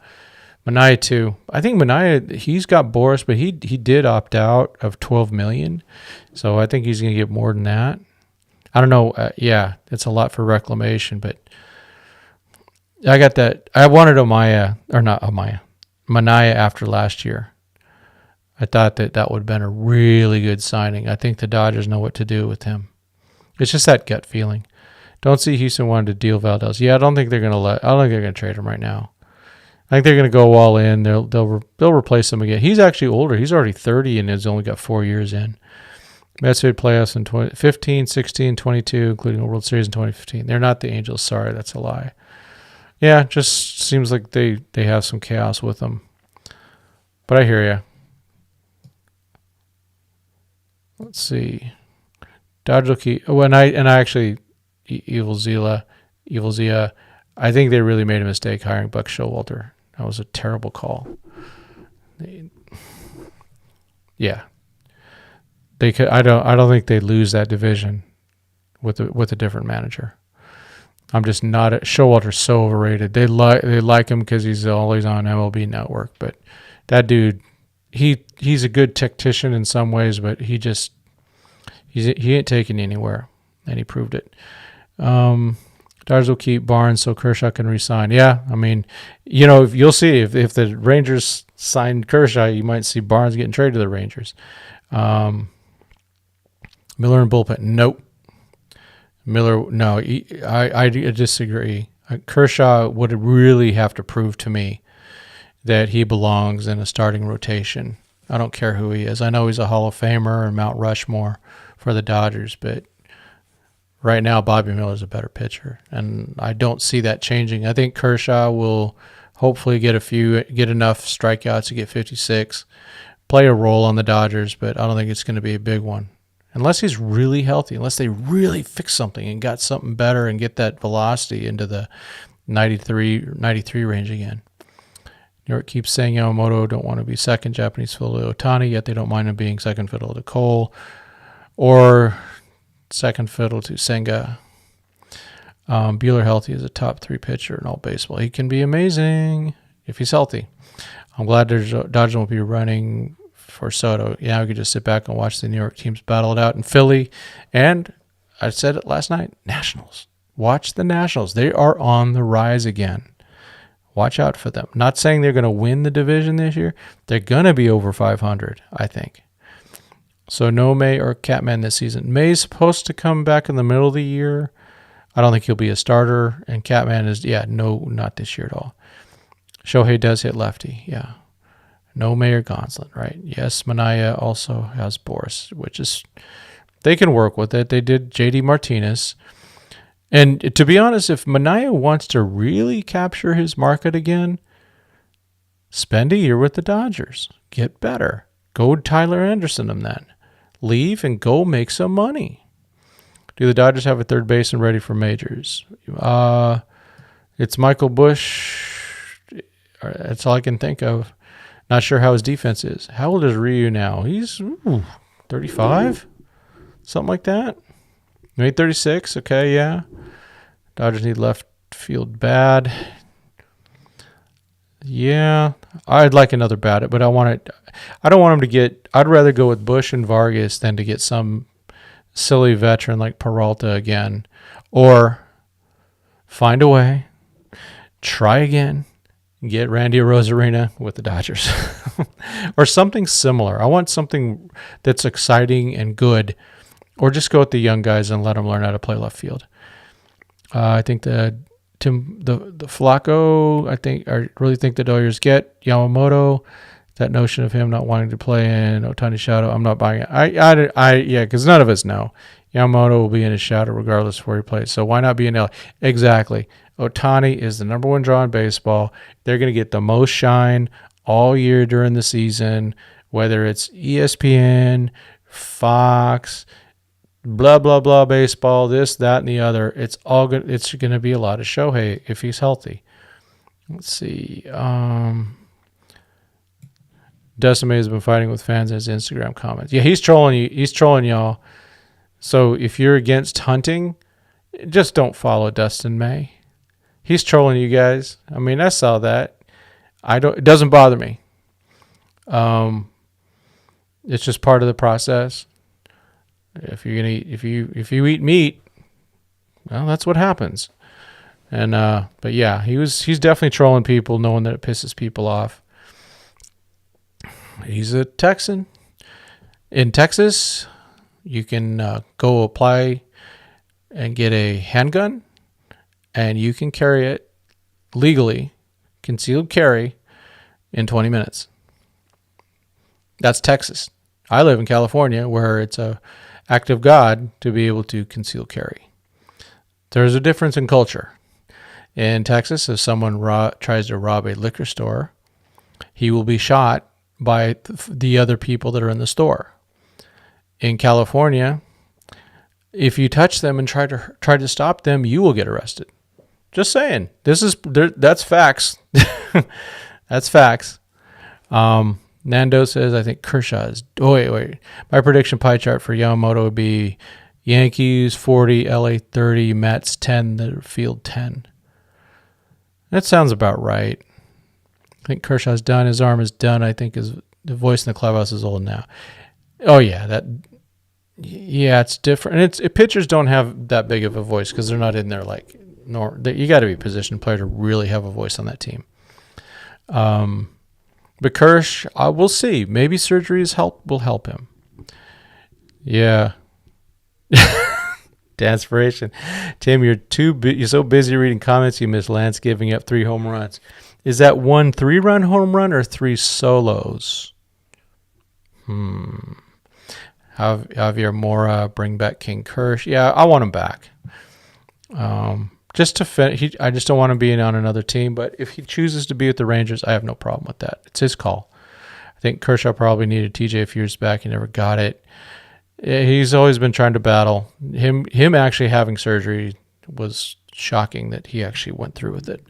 S1: Manaea too. I think Manaea, he's got Boris, but he did opt out of $12 million, so I think he's going to get more than that. I don't know. Yeah, it's a lot for reclamation, but I got that. I wanted Manaea after last year. I thought that would have been a really good signing. I think the Dodgers know what to do with him. It's just that gut feeling. Don't see Houston wanting to deal Valdez. Yeah, I don't think they're going to trade him right now. I think they're going to go all in. They'll replace him again. He's actually older. He's already 30 and has only got 4 years in. Mets made playoffs in 2015, 16, 22, including a World Series in 2015. They're not the Angels. Sorry, that's a lie. Yeah, just seems like they have some chaos with them. But I hear you. Let's see. Dodge will keep. Oh, and I actually, Evil Zia, I think they really made a mistake hiring Buck Showalter. That was a terrible call. They could. I don't think they lose that division with a different manager. I'm just not. Showalter's so overrated. They like him because he's always on MLB Network, but that dude, he's a good tactician in some ways, but he ain't taking anywhere, and he proved it. Dodgers will keep Barnes so Kershaw can resign. Yeah, I mean, you'll see if the Rangers sign Kershaw, you might see Barnes getting traded to the Rangers. Miller and bullpen. Nope. Miller, no. I disagree. Kershaw would really have to prove to me that he belongs in a starting rotation. I don't care who he is. I know he's a Hall of Famer and Mount Rushmore for the Dodgers, but right now Bobby Miller's a better pitcher, and I don't see that changing. I think Kershaw will hopefully get enough strikeouts to get 56, play a role on the Dodgers, but I don't think it's going to be a big one. Unless he's really healthy, unless they really fix something and got something better and get that velocity into the 93 range again. New York keeps saying Yamamoto don't want to be second Japanese fiddle to Ohtani, yet they don't mind him being second fiddle to Cole or second fiddle to Senga. Buehler healthy is a top 3 pitcher in all baseball. He can be amazing if he's healthy. I'm glad Dodgers won't be running for Soto. Yeah, we could just sit back and watch the New York teams battle it out in Philly. And I said it last night, Nationals. Watch the Nationals. They are on the rise again. Watch out for them. Not saying they're going to win the division this year. They're going to be over 500, I think. So no May or Catman this season. May's supposed to come back in the middle of the year. I don't think he'll be a starter. And Catman is, not this year at all. Shohei does hit lefty, yeah. No May or Gonsolin, right? Yes, Manaea also has Boris, which is, they can work with it. They did JD Martinez. And to be honest, if Manaea wants to really capture his market again, spend a year with the Dodgers. Get better. Go Tyler Anderson them then. Leave and go make some money. Do the Dodgers have a third baseman ready for majors? It's Michael Busch. That's all I can think of. Not sure how his defense is. How old is Ryu now? He's 35? Something like that. Maybe 36. Okay, yeah. Dodgers need left field bad. Yeah, I'd like another bat, but I don't want him to get. I'd rather go with Bush and Vargas than to get some silly veteran like Peralta again, or find a way, try again, get Randy Arozarena with the Dodgers, or something similar. I want something that's exciting and good, or just go with the young guys and let them learn how to play left field. I think the Flacco, I really think the Dodgers get Yamamoto. That notion of him not wanting to play in Ohtani's shadow, I'm not buying it. Because none of us know. Yamamoto will be in his shadow regardless of where he plays. So why not be in LA? Exactly. Ohtani is the number one draw in baseball. They're going to get the most shine all year during the season, whether it's ESPN, Fox, blah, blah, blah, baseball, this, that, and the other. It's going to be a lot of Shohei if he's healthy. Let's see. Dustin May has been fighting with fans in his Instagram comments. Yeah, he's trolling you. He's trolling y'all. So if you're against hunting, just don't follow Dustin May. He's trolling you guys. I mean, I saw that. It doesn't bother me. It's just part of the process. If you're gonna eat, if you eat meat, well, that's what happens. And but yeah, he's definitely trolling people, knowing that it pisses people off. He's a Texan. In Texas, you can go apply and get a handgun, and you can carry it legally, concealed carry, in 20 minutes. That's Texas. I live in California, where it's a act of God to be able to conceal carry. There's a difference in culture. In Texas, if someone tries to rob a liquor store, he will be shot by the other people that are in the store. In California, if you touch them and try to stop them, you will get arrested. Just saying. That's facts. That's facts. Nando says, I think Kershaw is... Oh, wait. My prediction pie chart for Yamamoto would be Yankees 40, LA 30, Mets 10, the field 10. That sounds about right. I think Kershaw's done. His arm is done. I think the voice in the clubhouse is old now. Oh, yeah. It's different. And pitchers don't have that big of a voice because they're not in there like... You got to be a position player to really have a voice on that team. But Kirsch, we'll see. Maybe surgery will help him. Yeah. Danspiration. Tim, you're so busy reading comments you miss Lance giving up 3 home runs. Is that 1 3-run home run or 3 solos? Javier Mora, bring back King Kirsch. Yeah, I want him back. Just to finish, I just don't want him being on another team. But if he chooses to be with the Rangers, I have no problem with that. It's his call. I think Kershaw probably needed TJ a few years back. He never got it. He's always been trying to battle. Him actually having surgery was shocking that he actually went through with it.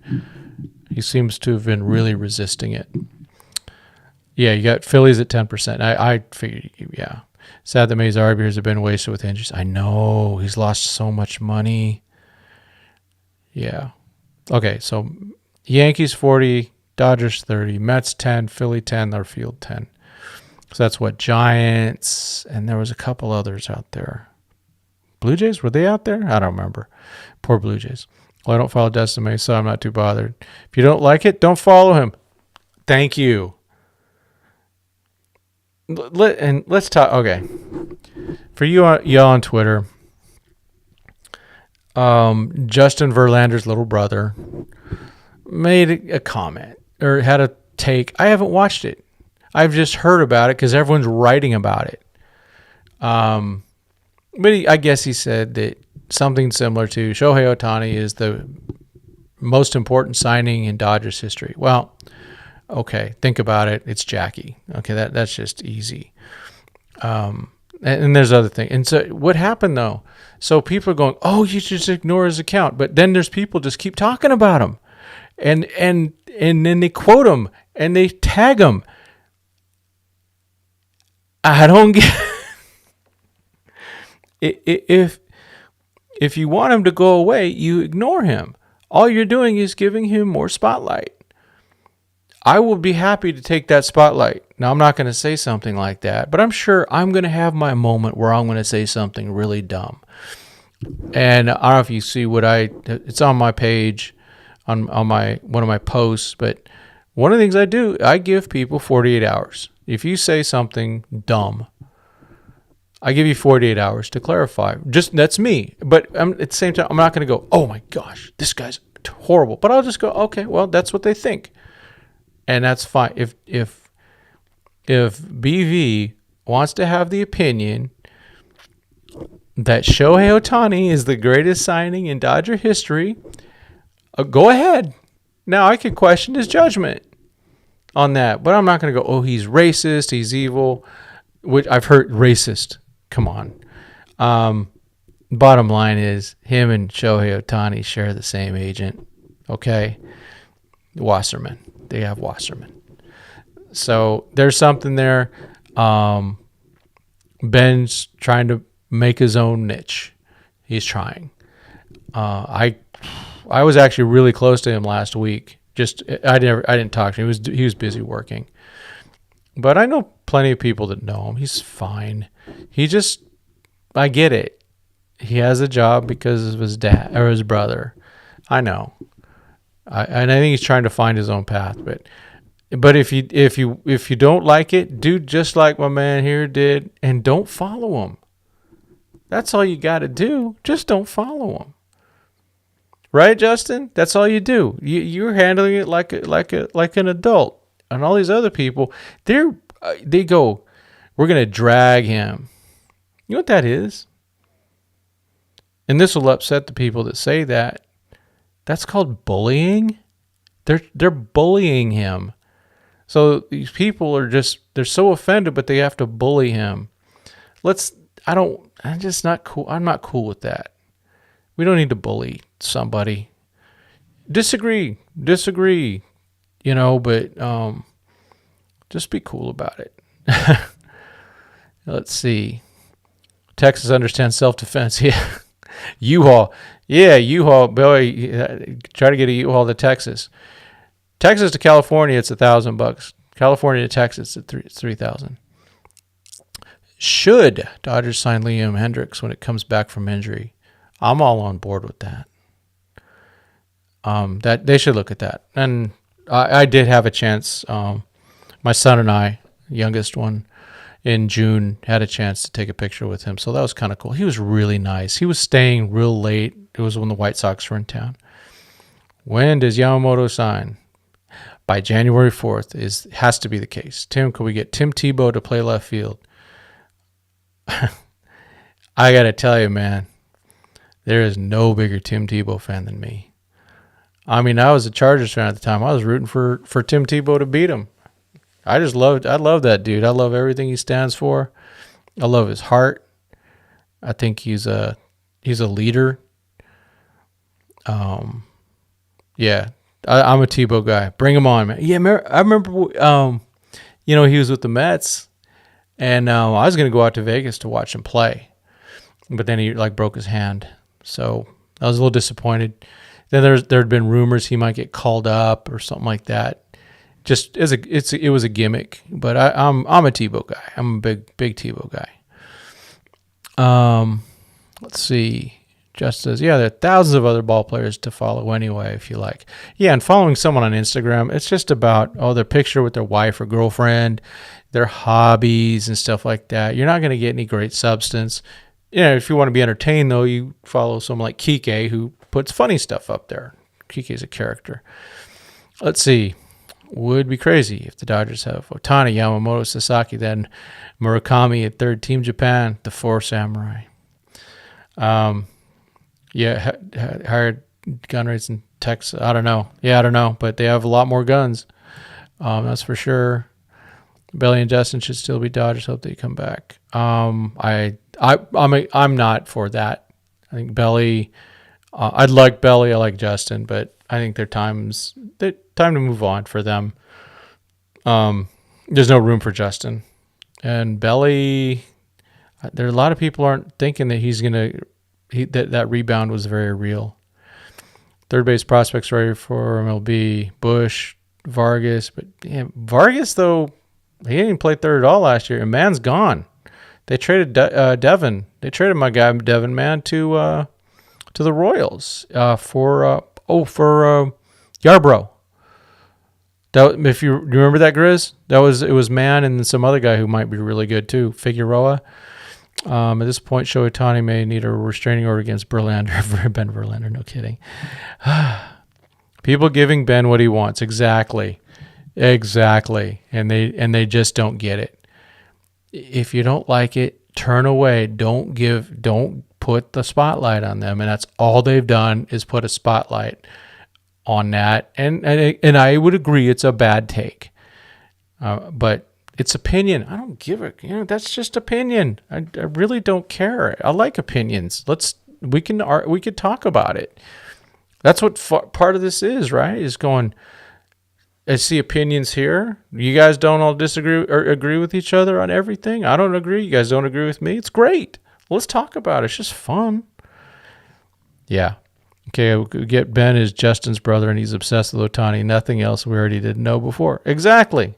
S1: He seems to have been really resisting it. Yeah, you got Phillies at 10%. I figured, yeah. Sad that May's RB years have been wasted with injuries. I know. He's lost so much money. Yeah. Okay, so Yankees 40, Dodgers 30, Mets 10, Philly 10, or field 10. So that's what, Giants, and there was a couple others out there. Blue Jays, were they out there? I don't remember. Poor Blue Jays. Well, I don't follow Dustin May, so I'm not too bothered. If you don't like it, don't follow him. Thank you. Let's talk. Okay. For y'all on Twitter, Justin Verlander's little brother made a comment or had a take. I haven't watched it. I've just heard about it because everyone's writing about it. But I guess he said that something similar to Shohei Ohtani is the most important signing in Dodgers history. Well, okay, think about it. It's Jackie. Okay, that's just easy. And there's other things. And so what happened though? So people are going, oh, you should just ignore his account. But then there's people just keep talking about him. And then they quote him and they tag him. I don't get if you want him to go away, you ignore him. All you're doing is giving him more spotlight. I will be happy to take that spotlight. Now, I'm not going to say something like that, but I'm sure I'm going to have my moment where I'm going to say something really dumb. And I don't know if you see it's on my page, on my one of my posts, but one of the things I do, I give people 48 hours. If you say something dumb, I give you 48 hours to clarify. That's me. But at the same time, I'm not going to go, oh my gosh, this guy's horrible. But I'll just go, okay, well, that's what they think. And that's fine. If BV wants to have the opinion that Shohei Ohtani is the greatest signing in Dodger history, go ahead. Now, I could question his judgment on that, but I'm not going to go, oh, he's racist, he's evil, which I've heard racist. Come on. Bottom line is him and Shohei Ohtani share the same agent. Okay. Wasserman. They have Wasserman. So there's something there. Ben's trying to make his own niche. He's trying. I was actually really close to him last week. I didn't talk to him. He was busy working. But I know plenty of people that know him. He's fine. I get it. He has a job because of his dad or his brother. I know. And I think he's trying to find his own path. But if you don't like it, do just like my man here did, and don't follow him. That's all you got to do. Just don't follow him. Right, Justin? That's all you do. You're handling it like an adult. And all these other people, they go, we're going to drag him. You know what that is? And this will upset the people that say that. That's called bullying. They're bullying him. So these people they're so offended, but they have to bully him. I'm just not cool. I'm not cool with that. We don't need to bully somebody. Disagree, but just be cool about it. Let's see. Texas understands self-defense. Yeah. U-Haul. Yeah, U-Haul. Boy, try to get a U-Haul to Texas. Texas to California, it's $1,000. California to Texas, it's $3,000. Should Dodgers sign Liam Hendricks when it comes back from injury? I'm all on board with that. That they should look at that. And I did have a chance. My son and I, youngest one, in June, had a chance to take a picture with him. So that was kind of cool. He was really nice. He was staying real late. It was when the White Sox were in town. When does Yamamoto sign? By January 4th has to be the case. Tim, could we get Tim Tebow to play left field? I got to tell you, man, there is no bigger Tim Tebow fan than me. I mean, I was a Chargers fan at the time. I was rooting for Tim Tebow to beat him. I love that dude. I love everything he stands for. I love his heart. I think he's a leader. Yeah, I'm a Tebow guy. Bring him on, man. Yeah, I remember, he was with the Mets, and I was going to go out to Vegas to watch him play, but then he broke his hand. So I was a little disappointed. Then there had been rumors he might get called up or something like that. Just it was a gimmick, but I'm a Tebow guy. I'm a big Tebow guy. Let's see. Just says, yeah, there are thousands of other ball players to follow anyway, if you like. Yeah, and following someone on Instagram, it's just about their picture with their wife or girlfriend, their hobbies and stuff like that. You're not going to get any great substance. If you want to be entertained, though, you follow someone like Kike, who puts funny stuff up there. Kike's a character. Let's see. Would be crazy if the Dodgers have Ohtani, Yamamoto, Sasaki, then Murakami at third, Team Japan, the four samurai. Yeah, hired gun rates in Texas. I don't know, but they have a lot more guns. That's for sure. Belly and Justin should still be Dodgers. Hope they come back. I'm not for that. I think Belly. I'd like Belly. I like Justin, but I think time to move on for them. There's no room for Justin and Belly. There are a lot of people aren't thinking that he's gonna. That rebound was very real. Third base prospects ready for MLB. Bush, Vargas, but Vargas though he didn't even play third at all last year. And man's gone. They traded Devin. They traded my guy Devin Man to the Royals for Yarbrough. If you remember that, Grizz, it was Man and some other guy who might be really good too, Figueroa. At this point, Shohei Ohtani may need a restraining order against Verlander. Ben Verlander, no kidding. People giving Ben what he wants. Exactly. And they just don't get it. If you don't like it, turn away. Don't put the spotlight on them. And that's all they've done is put a spotlight on that. And I would agree it's a bad take. But it's opinion. I don't give it. That's just opinion. I really don't care. I like opinions. We could talk about it. That's what part of this is, right? Is going, I see opinions here. You guys don't all disagree or agree with each other on everything. I don't agree. You guys don't agree with me. It's great. Let's talk about it. It's just fun. Yeah. Okay, we get Ben is Justin's brother, and he's obsessed with Ohtani. Nothing else we already didn't know before. Exactly.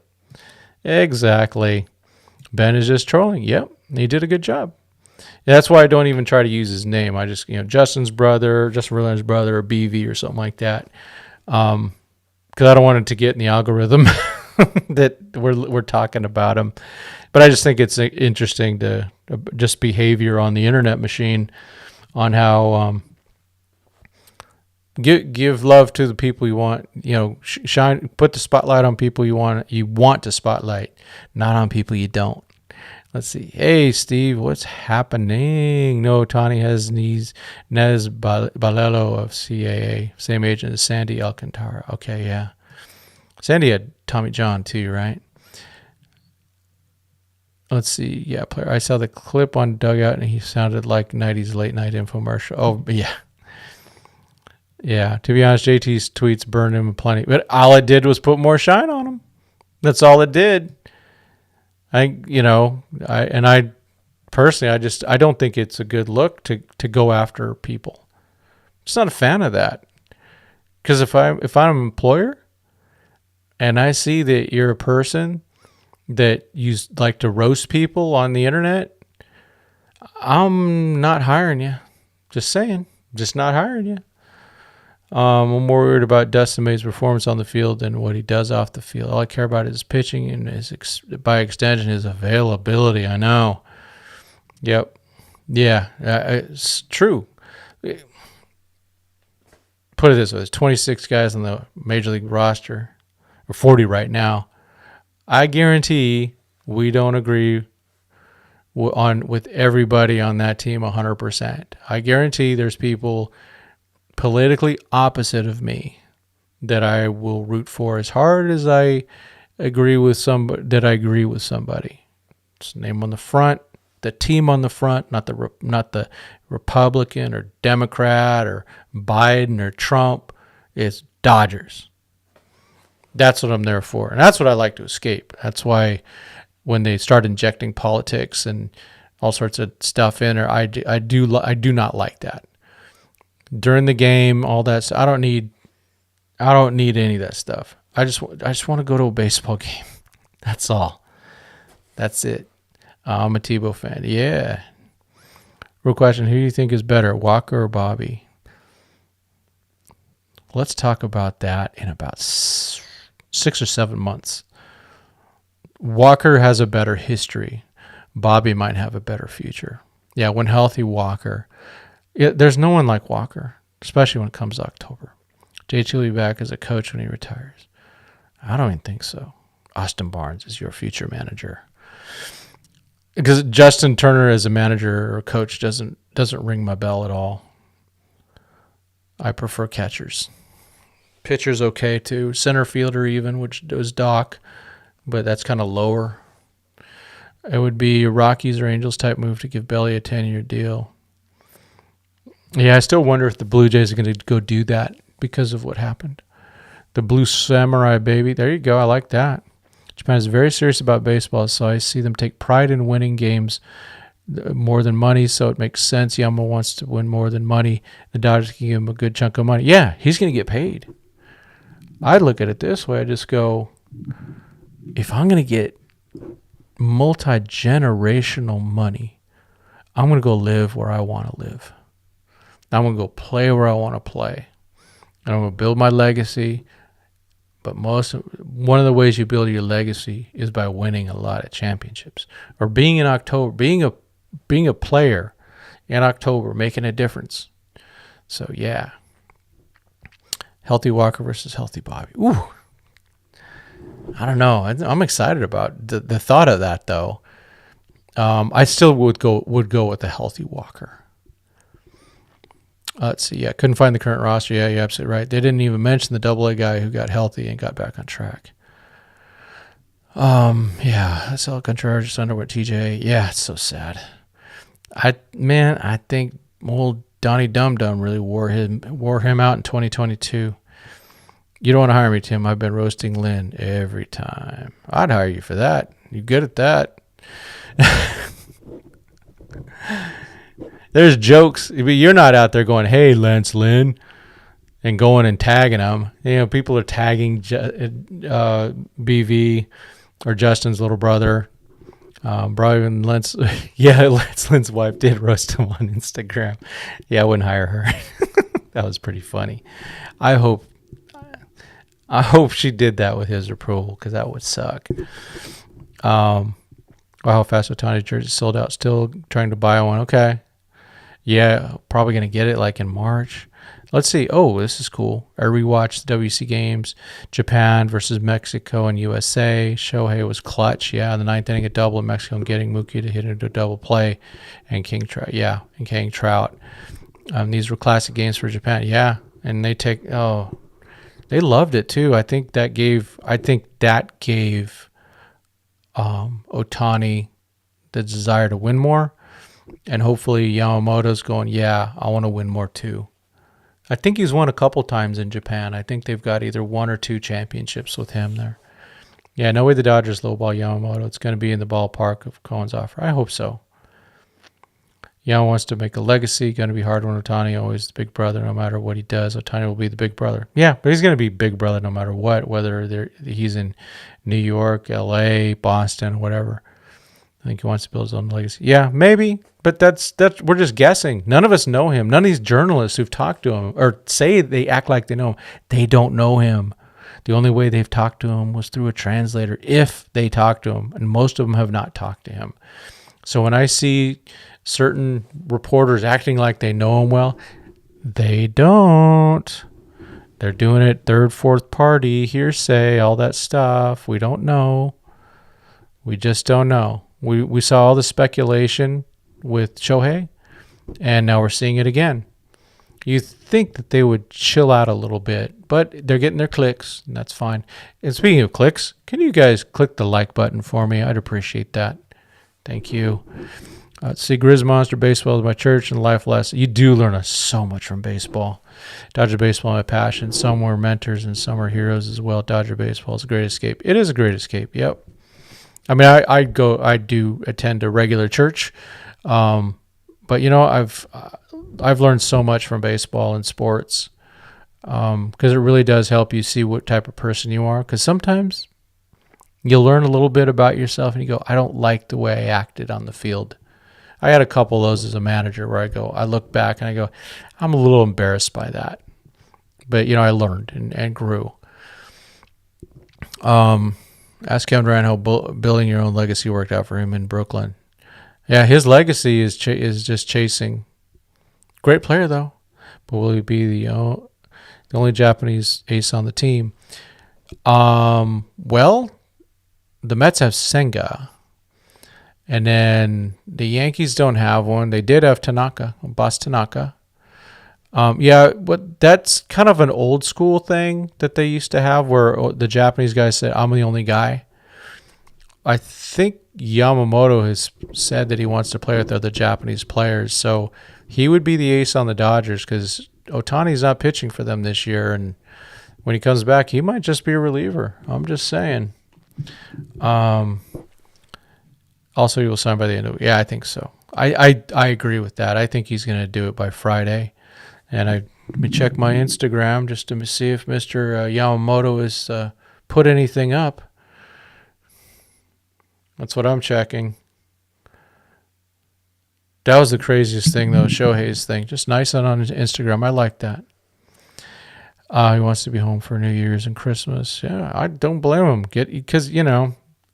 S1: Ben is just trolling. Yep, he did a good job. Yeah, that's why I don't even try to use his name. I just, Justin Verlander's brother, or BV or something like that. Because I don't want it to get in the algorithm that we're talking about him. But I just think it's interesting to just behavior on the internet machine on how give love to the people you want. Shine, put the spotlight on people you want to spotlight, not on people you don't. Let's see. Hey, Steve, what's happening? No, Tani has Nez Balelo of CAA, same agent as Sandy Alcantara. Okay, yeah. Sandy had Tommy John too, right? Let's see. Yeah, player. I saw the clip on Dugout, and he sounded like 90s late night infomercial. Oh, yeah. Yeah, to be honest, JT's tweets burned him plenty. But all it did was put more shine on him. That's all it did. I personally, I don't think it's a good look to go after people. I'm just not a fan of that. Because if I'm an employer and I see that you're a person that you like to roast people on the internet, I'm not hiring you. Just saying. Just not hiring you. I'm more worried about Dustin May's performance on the field than what he does off the field. All I care about is pitching and by extension, his availability. I know. Yep. Yeah, it's true. Put it this way. There's 26 guys on the Major League roster, or 40 right now. I guarantee we don't agree with everybody on that team 100%. I guarantee there's people politically opposite of me that I will root for as hard as I agree with somebody. It's the name on the front, the team on the front, not the Republican or Democrat or Biden or Trump. It's Dodgers. That's what I'm there for, and that's what I like to escape. That's why when they start injecting politics and all sorts of stuff in there, I do not like that. During the game, all that. I don't need any of that stuff. I just want to go to a baseball game. That's all. That's it. I'm a Tebow fan. Yeah. Real question: who do you think is better, Walker or Bobby? Let's talk about that in about 6 or 7 months. Walker has a better history. Bobby might have a better future. Yeah, when healthy, Walker. There's no one like Walker, especially when it comes to October. JT will be back as a coach when he retires. I don't even think so. Austin Barnes is your future manager. Because Justin Turner as a manager or coach doesn't ring my bell at all. I prefer catchers. Pitcher's okay too. Center fielder even, which was Doc, but that's kind of lower. It would be a Rockies or Angels type move to give Belly a 10-year deal. Yeah, I still wonder if the Blue Jays are going to go do that because of what happened. The Blue Samurai, baby. There you go. I like that. Japan is very serious about baseball, so I see them take pride in winning games more than money, so it makes sense. Yama wants to win more than money. The Dodgers can give him a good chunk of money. Yeah, he's going to get paid. I look at it this way. I just go, if I'm going to get multi-generational money, I'm going to go live where I want to live. I'm going to go play where I want to play. And I'm going to build my legacy. But one of the ways you build your legacy is by winning a lot of championships. Or being in October, being a player in October, making a difference. So, yeah. Healthy Walker versus healthy Bobby. Ooh. I don't know. I'm excited about the thought of that, though. I still would go with a healthy Walker. Let's see. Yeah, couldn't find the current roster. Yeah, you're absolutely right. They didn't even mention the AA guy who got healthy and got back on track. Yeah, SL Contreras just underwent TJ. Yeah, it's so sad. I think old Donnie Dum Dum really wore him out in 2022. You don't want to hire me, Tim. I've been roasting Lynn every time. I'd hire you for that. You're good at that. There's jokes, but you're not out there going, "Hey, Lance Lynn," and going and tagging them. People are tagging BV or Justin's little brother. Brian Lance, Lance Lynn's wife did roast him on Instagram. Yeah, I wouldn't hire her. That was pretty funny. I hope she did that with his approval, because that would suck. Wow, how fast Otani jersey sold out. Still trying to buy one. Okay. Yeah, probably going to get it like in March. Let's see. Oh, this is cool. I rewatched the WC games. Japan versus Mexico and USA. Shohei was clutch. Yeah, in the ninth inning, a double in Mexico and getting Mookie to hit into a double play. And King Trout. Yeah, and King Trout. These were classic games for Japan. Yeah, and they loved it too. I think that gave Otani the desire to win more. And hopefully Yamamoto's going, yeah, I want to win more too. I think he's won a couple times in Japan. I think they've got either 1 or 2 championships with him there. Yeah, no way the Dodgers lowball Yamamoto. It's going to be in the ballpark of Cohen's offer. I hope so. Yama wants to make a legacy. Going to be hard on Otani. Always the big brother no matter what he does. Otani will be the big brother. Yeah, but he's going to be big brother no matter what, whether he's in New York, L.A., Boston, whatever. I think he wants to build his own legacy. Yeah, maybe, but that's we're just guessing. None of us know him. None of these journalists who've talked to him or say they act like they know him, they don't know him. The only way they've talked to him was through a translator, if they talk to him, and most of them have not talked to him. So when I see certain reporters acting like they know him well, they don't. They're doing it third, fourth party, hearsay, all that stuff. We don't know. We just don't know. We saw all the speculation with Shohei, and now we're seeing it again. You think that they would chill out a little bit, but they're getting their clicks, and that's fine. And speaking of clicks, can you guys click the like button for me? I'd appreciate that. Thank you. See, Grizz Monster Baseball is my church and life lesson. You do learn so much from baseball. Dodger baseball, my passion. Some were mentors and some are heroes as well. Dodger baseball is a great escape. It is a great escape. Yep. I mean, I do attend a regular church, but I've learned so much from baseball and sports, because it really does help you see what type of person you are. Because sometimes you'll learn a little bit about yourself and you go, I don't like the way I acted on the field. I had a couple of those as a manager where I look back and I go, I'm a little embarrassed by that, but I learned and grew. Ask Kevin Durant how building your own legacy worked out for him in Brooklyn. Yeah, his legacy is just chasing. Great player, though. But will he be the only Japanese ace on the team? Well, the Mets have Senga. And then the Yankees don't have one. They did have Tanaka, Boss Tanaka. But that's kind of an old school thing that they used to have where the Japanese guy said, I'm the only guy. I think Yamamoto has said that he wants to play with other Japanese players. So he would be the ace on the Dodgers because Otani's not pitching for them this year. And when he comes back, he might just be a reliever. I'm just saying. Also, he will sign by the end of it. Yeah, I think so. I agree with that. I think he's going to do it by Friday. And let me check my Instagram just to see if Mr. Yamamoto has put anything up. That's what I'm checking. That was the craziest thing, though, Shohei's thing. Just nice on Instagram. I like that. He wants to be home for New Year's and Christmas. Yeah, I don't blame him.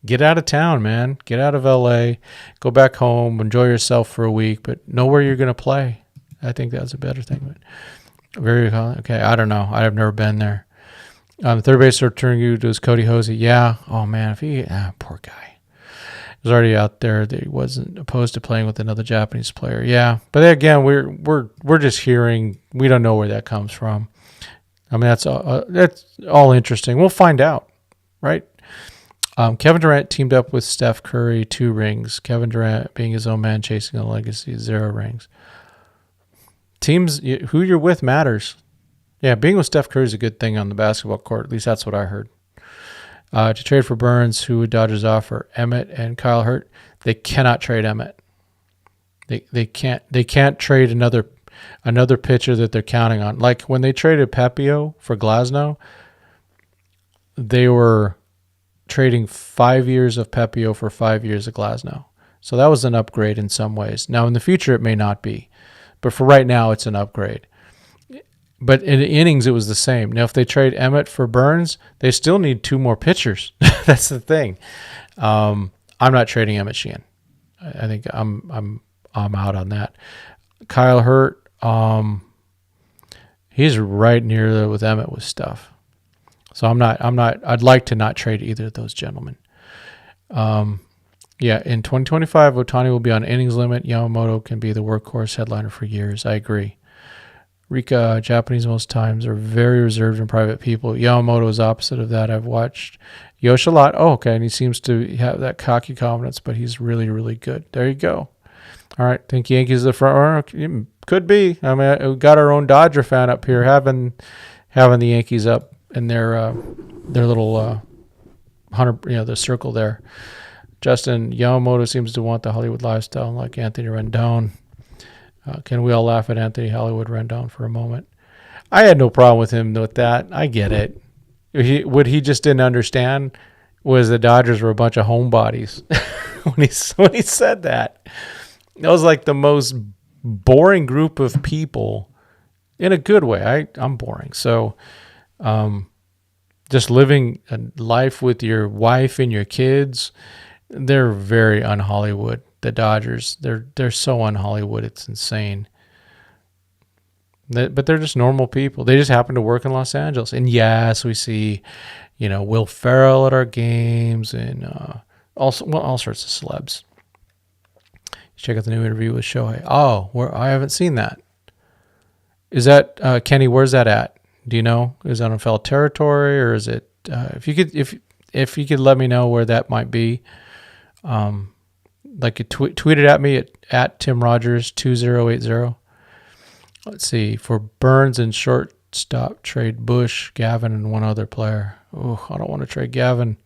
S1: Get out of town, man. Get out of L.A. Go back home. Enjoy yourself for a week, but know where you're going to play. I think that's a better thing. But okay, I don't know. I've never been there. The third baseman returning you to Cody Hosey. Yeah. Oh, man. Poor guy. He was already out there. That he wasn't opposed to playing with another Japanese player. Yeah. But again, we're just hearing. We don't know where that comes from. I mean, that's all interesting. We'll find out, right? Kevin Durant teamed up with Steph Curry, 2 rings. Kevin Durant being his own man, chasing a legacy, 0 rings. Teams, who you're with matters. Yeah, being with Steph Curry is a good thing on the basketball court. At least that's what I heard. To trade for Burns, who would Dodgers offer? Emmett and Kyle Hurt. They cannot trade Emmett. They can't trade another pitcher that they're counting on. Like when they traded Pepio for Glasnow, they were trading 5 years of Pepio for 5 years of Glasnow. So that was an upgrade in some ways. Now in the future it may not be, but for right now it's an upgrade. But in innings it was the same. Now if they trade Emmett for Burns, they still need 2 more pitchers. That's the thing. I'm not trading Emmett Sheehan. I think I'm out on that. Kyle Hurt, he's right near there with Emmett with stuff. So I'd like to not trade either of those gentlemen. Yeah, in 2025, Ohtani will be on innings limit. Yamamoto can be the workhorse headliner for years. I agree. Rika, Japanese most times are very reserved and private people. Yamamoto is opposite of that. I've watched Yosh a lot. Oh, okay, and he seems to have that cocky confidence, but he's really, really good. There you go. All right, think Yankees the front runner? Could be. I mean, we got our own Dodger fan up here having the Yankees up in their little 100, the circle there. Justin, Yamamoto seems to want the Hollywood lifestyle like Anthony Rendon. Can we all laugh at Anthony Hollywood Rendon for a moment? I had no problem with him with that. I get it. What he just didn't understand was the Dodgers were a bunch of homebodies when he said that. That was like the most boring group of people in a good way. I'm boring. So just living a life with your wife and your kids, they're very un-Hollywood. The Dodgers, they're so un-Hollywood, it's insane. But they're just normal people. They just happen to work in Los Angeles. And yes, we see, Will Ferrell at our games and all sorts of celebs. Check out the new interview with Shohei. Oh, I haven't seen that. Is that Kenny? Where's that at? Do you know? Is that on Foul Territory or is it? If you could let me know where that might be. Like it tweeted at me at Tim Rogers 2080. Let's see, for Burns and shortstop trade Bush, Gavin, and one other player. Oh, I don't want to trade Gavin.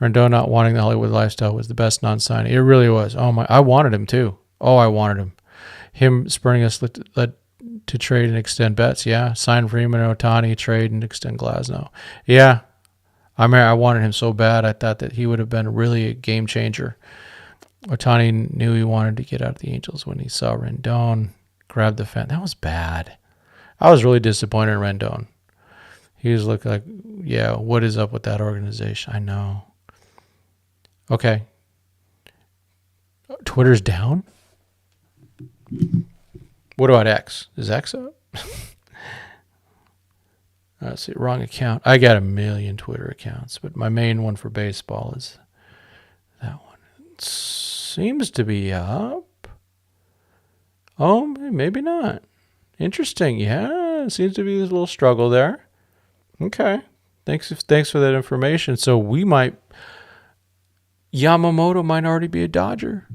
S1: Rendon not wanting the Hollywood lifestyle was the best non-signing. It really was. Oh my, I wanted him too. Oh, I wanted him. Him spurring us to trade and extend bets. Yeah, sign Freeman and Ohtani, trade and extend Glasnow. Yeah, I wanted him so bad. I thought that he would have been really a game changer. Ohtani knew he wanted to get out of the Angels when he saw Rendon grab the fan. That was bad. I was really disappointed in Rendon. He was looking like, yeah, what is up with that organization? I know. Okay. Twitter's down? What about X? Is X up? Let's see, wrong account. I got 1 million Twitter accounts, but my main one for baseball is that one. It seems to be up. Oh, maybe not. Interesting. Yeah, it seems to be a little struggle there. Okay. Thanks for that information. So Yamamoto might already be a Dodger.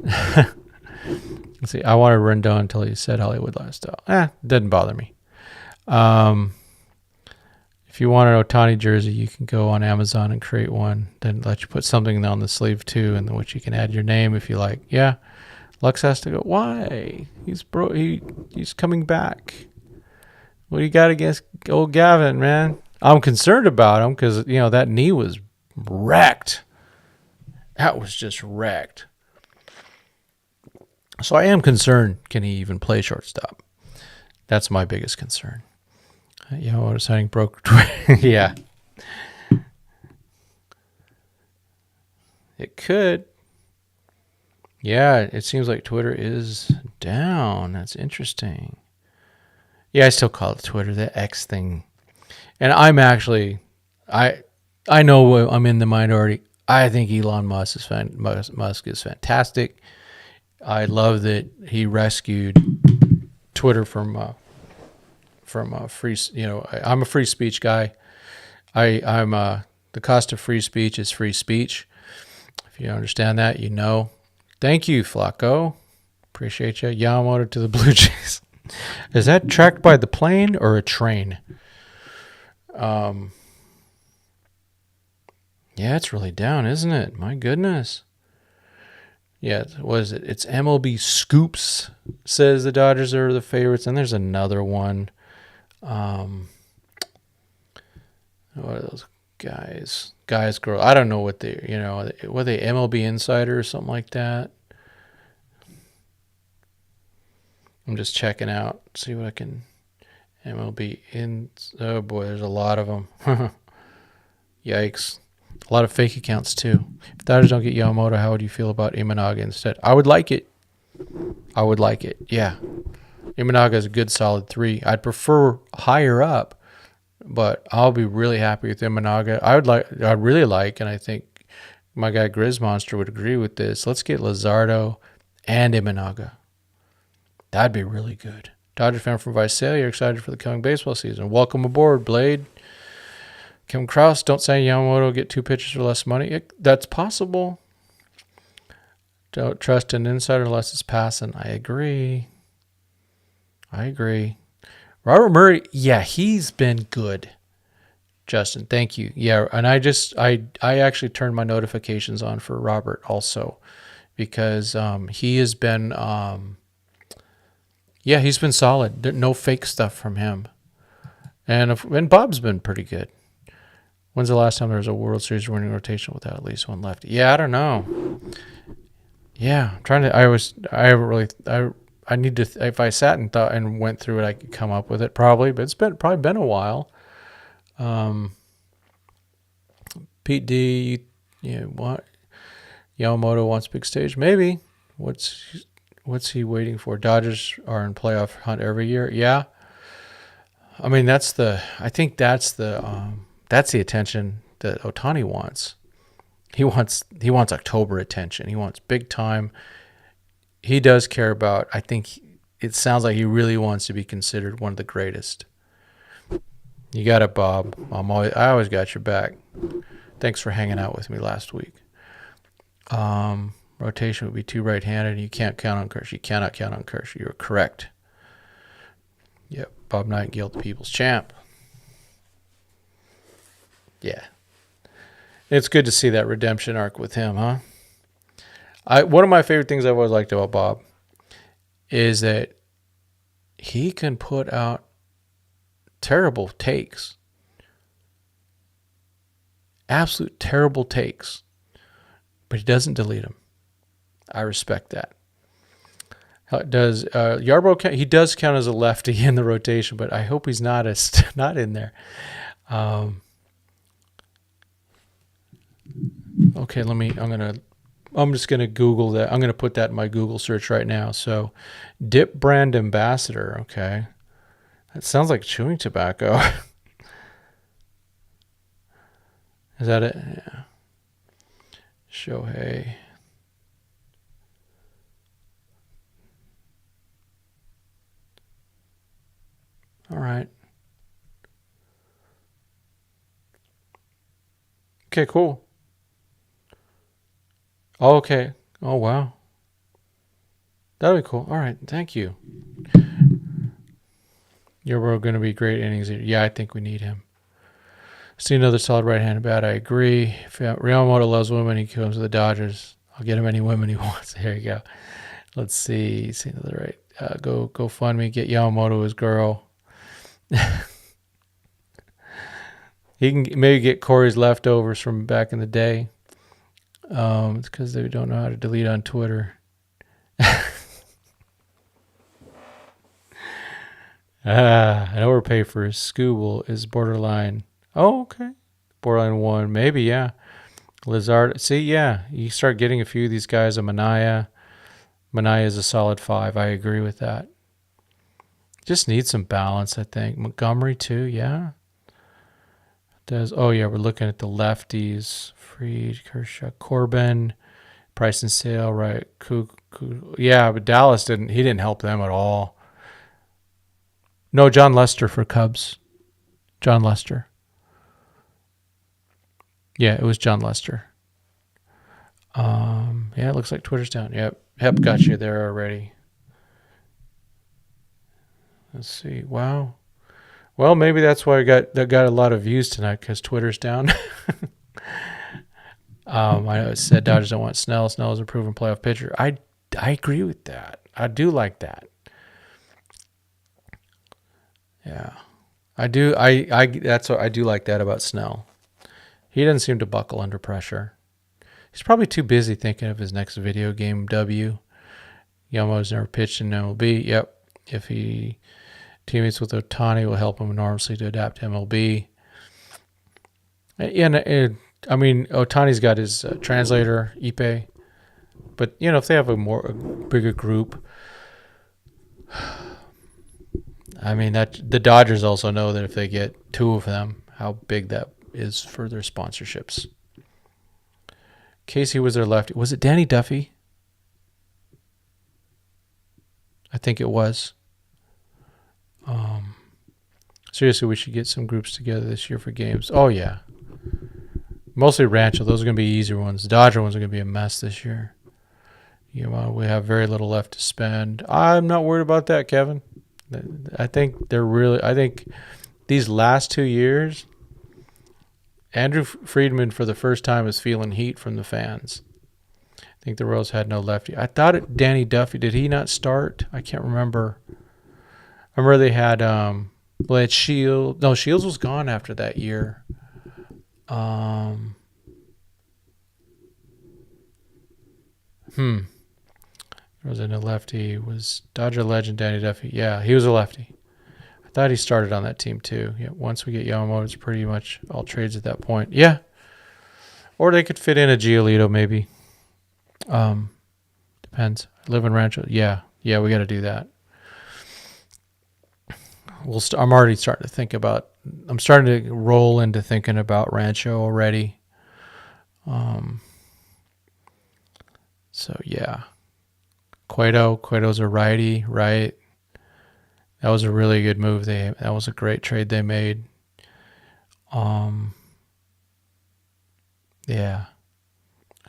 S1: Let's see. I wanted Rendon until he said Hollywood lifestyle. Doesn't bother me. If you want an Ohtani jersey, you can go on Amazon and create one. Then let you put something on the sleeve too, in which you can add your name if you like. Yeah. Lux has to go. Why? He's coming back. What do you got against old Gavin, man? I'm concerned about him because that knee was wrecked. That was just wrecked. So I am concerned. Can he even play shortstop? That's my biggest concern. Yamamoto signing broke. Yeah. It could. Yeah, it seems like Twitter is down. That's interesting. Yeah, I still call it Twitter, the X thing. And I'm actually, I know I'm in the minority. I think Elon Musk is fantastic. I love that he rescued Twitter from free. I'm a free speech guy. I'm the cost of free speech is free speech. If you understand that, Thank you, Flacco. Appreciate you. Yamamoto to the Blue Jays. Is that tracked by the plane or a train? Yeah, it's really down, isn't it? My goodness. Yeah, what is it? It's MLB Scoops says the Dodgers are the favorites, and there's another one. What are those guys? Guys, girl. I don't know what they, were they MLB Insider or something like that? I'm just checking out, see what I can. MLB in. Oh boy, there's a lot of them. Yikes. A lot of fake accounts too. If Dodgers don't get Yamamoto, how would you feel about Imanaga instead? I would like it. Yeah. Imanaga is a good solid 3. I'd prefer higher up, but I'll be really happy with Imanaga. I'd really like, and I think my guy Grizz Monster would agree with this. Let's get Luzardo and Imanaga. That'd be really good. Dodger fan from Visalia, excited for the coming baseball season. Welcome aboard, Blade. Kim Krause, don't say Yamamoto get 2 pitchers for less money. That's possible. Don't trust an insider unless it's passing. I agree. Robert Murray, yeah, he's been good. Justin, thank you. Yeah, and I actually turned my notifications on for Robert also because he has been he's been solid. No fake stuff from him. And Bob's been pretty good. When's the last time there was a World Series winning rotation without at least one lefty? Yeah, I don't know. Yeah, I'm trying to. I need to. If I sat and thought and went through it, I could come up with it probably. But it's probably been a while. Pete D. Yeah, what? Yamamoto wants big stage. Maybe. What's he waiting for? Dodgers are in playoff hunt every year. Yeah. I mean that's the attention that Ohtani wants. He wants October attention. He wants big time. He does care about. I think it sounds like he really wants to be considered one of the greatest. You got it, Bob. I always got your back. Thanks for hanging out with me last week. Rotation would be 2 right-handed, and you can't count on Kershaw. You cannot count on Kershaw. You're correct. Yep, Bob Nightingale, the people's champ. Yeah. It's good to see that redemption arc with him, huh? One of my favorite things I've always liked about Bob is that he can put out terrible takes. Absolute terrible takes. But he doesn't delete them. I respect that. Does Yarbrough count? He does count as a lefty in the rotation, but I hope he's not in there. Okay, I'm just gonna Google that. I'm gonna put that in my Google search right now. So, dip brand ambassador. Okay, that sounds like chewing tobacco. Is that it? Yeah. Shohei. All right. Okay, cool. Oh, okay. Oh, wow. That'll be cool. All right. Thank you. You're going to be great innings. Yeah, I think we need him. See another solid right-handed bat. I agree. If Yamamoto loves women, he comes to the Dodgers. I'll get him any women he wants. There you go. Let's see. See another right. Go fund me. Get Yamamoto his girl. He can maybe get Corey's leftovers from back in the day. It's because they don't know how to delete on Twitter. An overpay for a Scooble is borderline. Oh, okay. Borderline 1. Maybe, yeah. Lizard. See, yeah. You start getting a few of these guys. Manaya. Manaya is a solid 5. I agree with that. Just needs some balance, I think. Montgomery, too, yeah. Oh, yeah, we're looking at the lefties. Fried, Kershaw, Corbin, Price and Sale, right? Yeah, but Dallas didn't help them at all. No, John Lester for Cubs. John Lester. Yeah, it was John Lester. Yeah, it looks like Twitter's down. Yep, got you there already. Let's see. Wow. Well, maybe that's why that got a lot of views tonight, because Twitter's down. I know it said Dodgers don't want Snell. Snell is a proven playoff pitcher. I agree with that. I do like that. Yeah, I do. That's what I do like that about Snell. He doesn't seem to buckle under pressure. He's probably too busy thinking of his next video game W. Yamamoto's never pitched in MLB. Yep. If he teammates with Ohtani, will help him enormously to adapt to MLB. And I mean, Ohtani's got his translator, Ipe. But, if they have a bigger group, I mean, that the Dodgers also know that if they get two of them, how big that is for their sponsorships. Casey was their lefty. Was it Danny Duffy? I think it was. Seriously, we should get some groups together this year for games. Oh, yeah. Mostly Rancho. Those are going to be easier ones. The Dodger ones are going to be a mess this year. We have very little left to spend. I'm not worried about that, Kevin. I think these last 2 years, Andrew Friedman for the first time is feeling heat from the fans. I think the Royals had no lefty. I thought Danny Duffy, did he not start? I can't remember. I remember they had Shields. No, Shields was gone after that year. There was a lefty. It was Dodger legend Danny Duffy. Yeah, he was a lefty. I thought he started on that team too. Yeah, once we get Yamamoto, it's pretty much all trades at that point. Yeah. Or they could fit in a Giolito maybe. Depends. Live in Rancho. Yeah, we got to do that. I'm already starting to think about. I'm starting to roll into thinking about Rancho already. So yeah, Cueto's a righty, right? That was a really good move. That was a great trade they made. Yeah,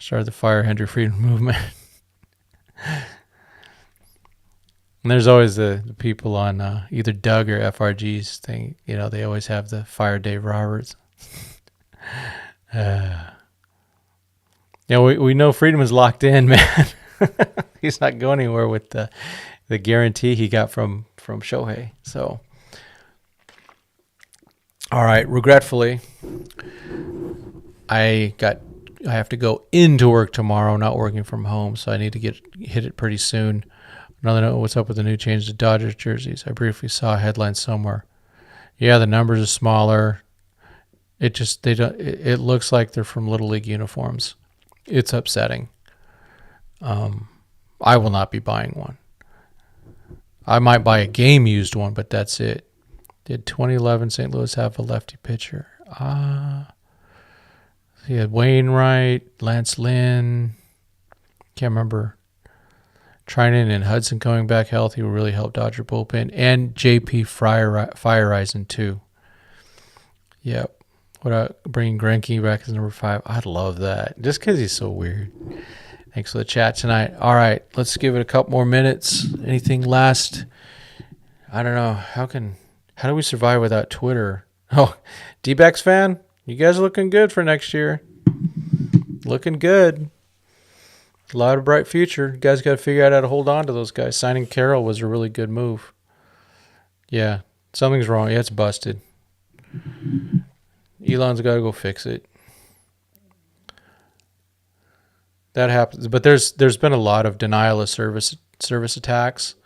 S1: started the Fire Henry Friedman movement. And there's always the people on either Doug or FRG's thing. They always have the Fire Dave Roberts. We know Friedman's locked in, man. He's not going anywhere with the guarantee he got from Shohei. So, all right. Regretfully, I have to go into work tomorrow, not working from home. So I need to hit it pretty soon. Another note: what's up with the new change to Dodgers jerseys? I briefly saw a headline somewhere. Yeah, the numbers are smaller. It looks like they're from Little League uniforms. It's upsetting. I will not be buying one. I might buy a game used one, but that's it. Did 2011 St. Louis have a lefty pitcher? He had Wainwright, Lance Lynn. Can't remember. Trinan and Hudson coming back healthy will really help Dodger bullpen. And JP Fireisen too. Yep. Bringing Greinke back as number 5. I'd love that. Just because he's so weird. Thanks for the chat tonight. All right. Let's give it a couple more minutes. Anything last? I don't know. How do we survive without Twitter? Oh, D-backs fan? You guys are looking good for next year. Looking good. A lot of bright future. You guys got to figure out how to hold on to those guys. Signing Carroll was a really good move. Yeah. Something's wrong. Yeah, it's busted. Elon's got to go fix it. That happens, but there's been a lot of denial of service attacks,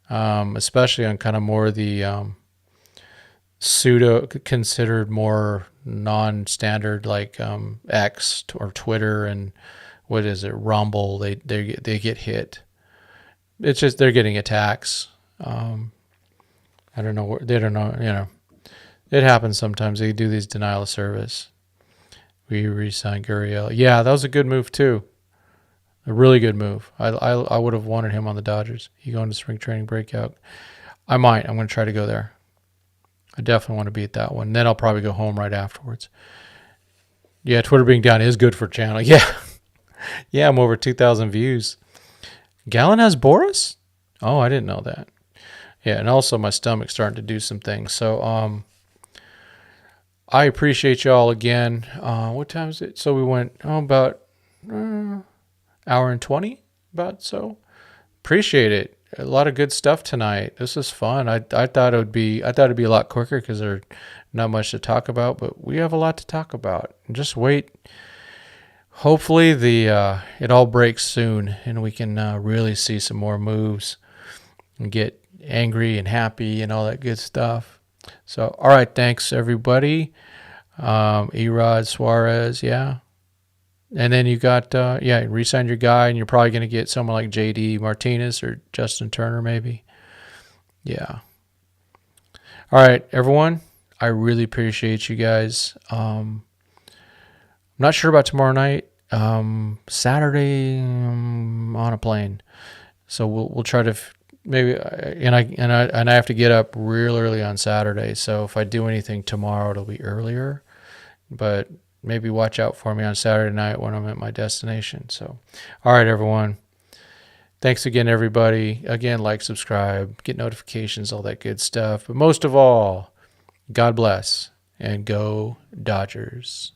S1: especially on kind of more the pseudo considered more non-standard like X or Twitter and what is it, Rumble. They get hit. It's just they're getting attacks. I don't know. They don't know. It happens sometimes. They do these denial of service. We re-signed Gurriel. Yeah, that was a good move too. A really good move. I would have wanted him on the Dodgers. He going to spring training breakout. I might. I'm going to try to go there. I definitely want to be at that one. Then I'll probably go home right afterwards. Yeah, Twitter being down is good for channel. Yeah. Yeah, I'm over 2,000 views. Gallon has Boris? Oh, I didn't know that. Yeah, and also my stomach's starting to do some things. So I appreciate y'all again. What time is it? So we went about hour and 20, about so. Appreciate it. A lot of good stuff tonight. This is fun. I thought it'd be a lot quicker because there's not much to talk about, but we have a lot to talk about. And just wait. Hopefully it all breaks soon and we can really see some more moves and get angry and happy and all that good stuff. So all right, thanks everybody. Erod Suarez, yeah. And then you got re-sign your guy, and you're probably going to get someone like JD Martinez or Justin Turner, maybe. Yeah. All right, everyone. I really appreciate you guys. I'm not sure about tomorrow night. Saturday, on a plane, so we'll try to maybe. And I have to get up real early on Saturday. So if I do anything tomorrow, it'll be earlier. But maybe watch out for me on Saturday night when I'm at my destination. So, all right, everyone. Thanks again, everybody. Again, like, subscribe, get notifications, all that good stuff. But most of all, God bless and go Dodgers.